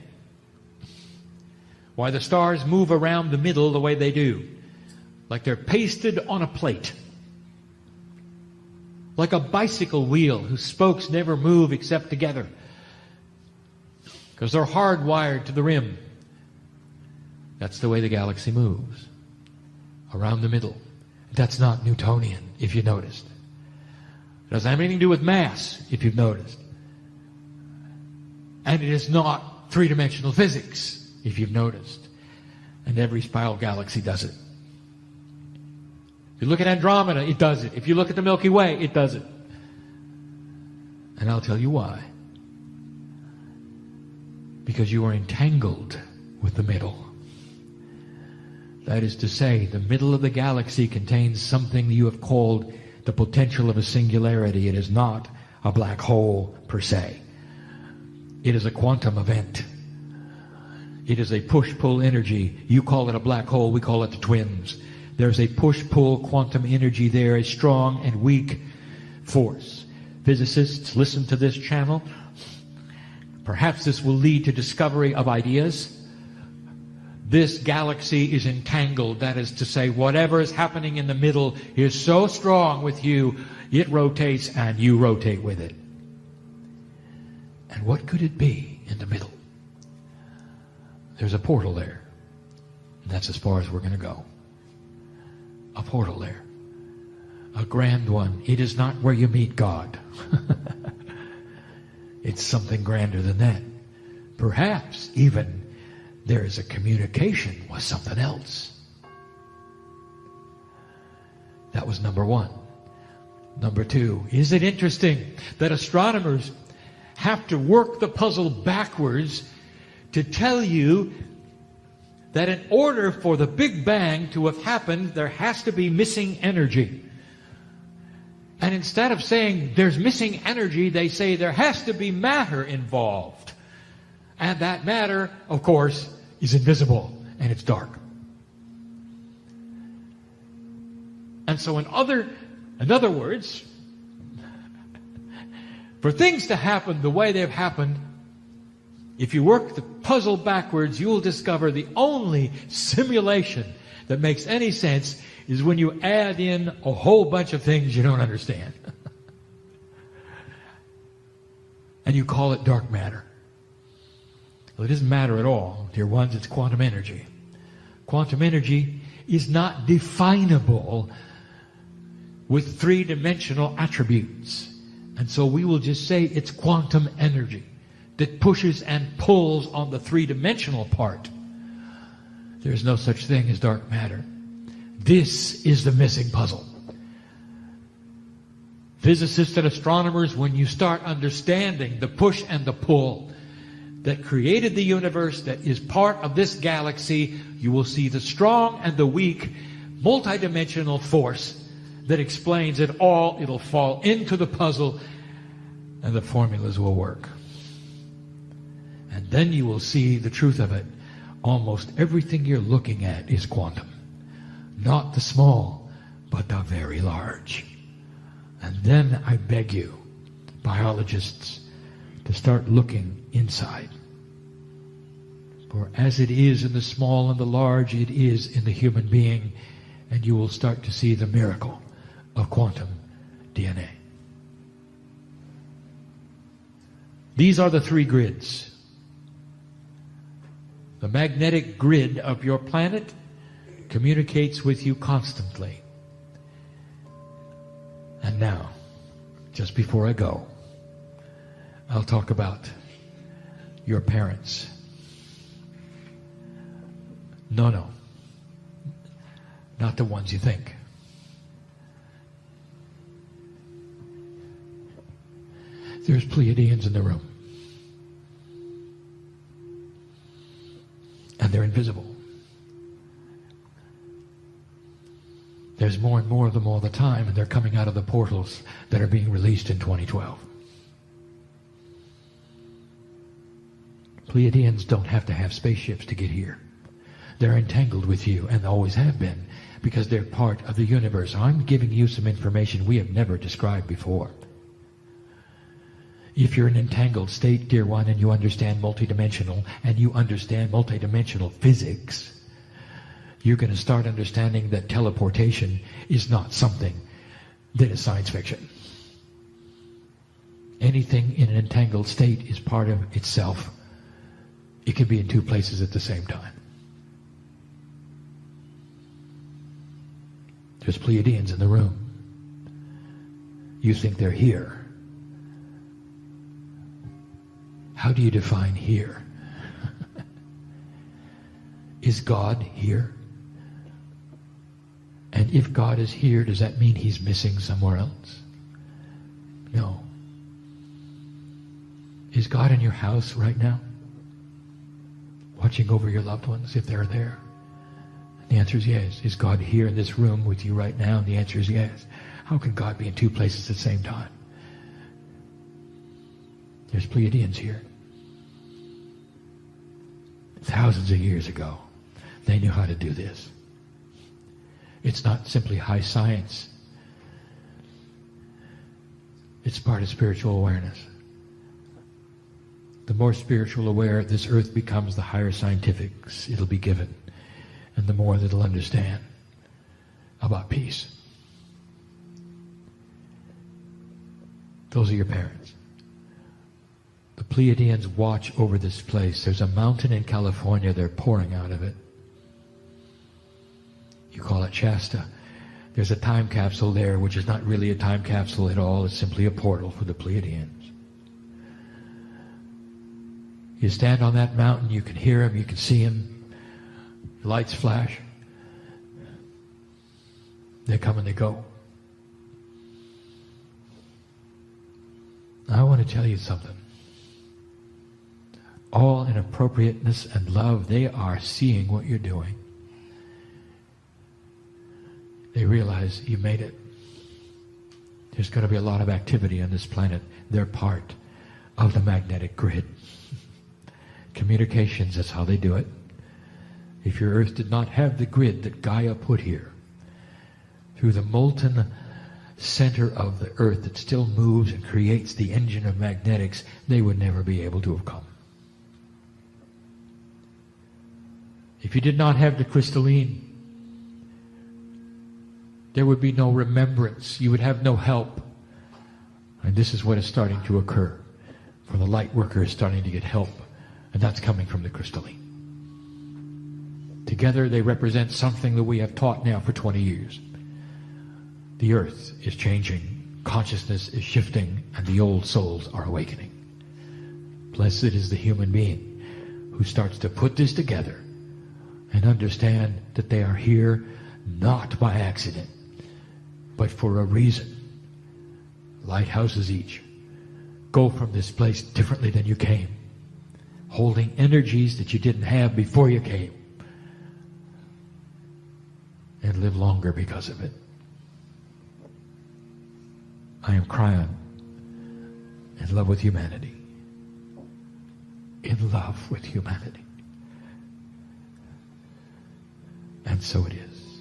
why the stars move around the middle the way they do. Like they're pasted on a plate. Like a bicycle wheel whose spokes never move except together. Because they're hardwired to the rim. That's the way the galaxy moves. Around the middle. That's not Newtonian, if you noticed. It doesn't have anything to do with mass, if you've noticed. And it is not three-dimensional physics, if you've noticed. And every spiral galaxy does it. If you look at Andromeda, it does it. If you look at the Milky Way, it does it. And I'll tell you why. Because you are entangled with the middle. That is to say, the middle of the galaxy contains something you have called the potential of a singularity. It is not a black hole per se. It is a quantum event. It is a push-pull energy. You call it a black hole, we call it the twins. There's a push-pull quantum energy there, a strong and weak force. Physicists, listen to this channel. Perhaps this will lead to discovery of ideas. This galaxy is entangled. That is to say, whatever is happening in the middle is so strong with you, it rotates and you rotate with it. And what could it be in the middle? There's a portal there. And that's as far as we're going to go. A portal there. A grand one. It is not where you meet God. It's something grander than that. Perhaps even there is a communication with something else. That was number one. Number two, is it interesting that astronomers have to work the puzzle backwards to tell you that in order for the Big Bang to have happened, there has to be missing energy. And instead of saying there's missing energy, they say there has to be matter involved. And that matter, of course, is invisible and it's dark. And so in other words, for things to happen the way they've happened, if you work the puzzle backwards, you'll discover the only simulation that makes any sense is when you add in a whole bunch of things you don't understand. And you call it dark matter. Well, it isn't matter at all, dear ones, it's quantum energy. Quantum energy is not definable with three-dimensional attributes. And so we will just say it's quantum energy that pushes and pulls on the three-dimensional part. There's no such thing as dark matter. This is the missing puzzle. Physicists and astronomers, when you start understanding the push and the pull that created the universe, that is part of this galaxy, you will see the strong and the weak multidimensional force that explains it all. It'll fall into the puzzle and the formulas will work. And then you will see the truth of it. Almost everything you're looking at is quantum. Not the small, but the very large. And then I beg you, biologists, to start looking inside. For as it is in the small and the large, it is in the human being. and you will start to see the miracle of quantum DNA. These are the three grids. The magnetic grid of your planet communicates with you constantly. And now, just before I go, I'll talk about your parents. No, not the ones you think. There's Pleiadians in the room. And they're invisible. There's more and more of them all the time, and they're coming out of the portals that are being released in 2012. Pleiadians don't have to have spaceships to get here. They're entangled with you, and always have been, because they're part of the universe. I'm giving you some information we have never described before. If you're in an entangled state, dear one, and you understand multidimensional, and you understand multidimensional physics, you're going to start understanding that teleportation is not something that is science fiction. Anything in an entangled state is part of itself. It can be in two places at the same time. There's Pleiadians in the room. You think they're here. How do you define here? Is God here? And if God is here, does that mean he's missing somewhere else? No. Is God in your house right now? Watching over your loved ones, if they're there? And the answer is yes. Is God here in this room with you right now? And the answer is yes. How can God be in two places at the same time? There's Pleiadians here. Thousands of years ago, they knew how to do this. It's not simply high science. It's part of spiritual awareness. The more spiritual aware this earth becomes, the higher scientifics it'll be given, and the more that it'll understand about peace. Those are your parents. The Pleiadians watch over this place. There's a mountain in California, they're pouring out of it. You call it Shasta. There's a time capsule there, which is not really a time capsule at all. It's simply a portal for the Pleiadians. You stand on that mountain, you can hear him, you can see him. The lights flash. They come and they go. I want to tell you something. All in appropriateness and love, they are seeing what you're doing. They realize you made it. There's going to be a lot of activity on this planet. They're part of the magnetic grid. Communications, that's how they do it. If your Earth did not have the grid that Gaia put here, through the molten center of the Earth that still moves and creates the engine of magnetics, they would never be able to have come. If you did not have the crystalline, there would be no remembrance. You would have no help. And this is what is starting to occur. For the light worker is starting to get help. And that's coming from the crystalline. Together they represent something that we have taught now for 20 years. The earth is changing. Consciousness is shifting. And the old souls are awakening. Blessed is the human being who starts to put this together and understand that they are here not by accident, but for a reason. Lighthouses each go from this place differently than you came, holding energies that you didn't have before you came, and live longer because of it. I am Kryon, in love with humanity. In love with humanity. And so it is.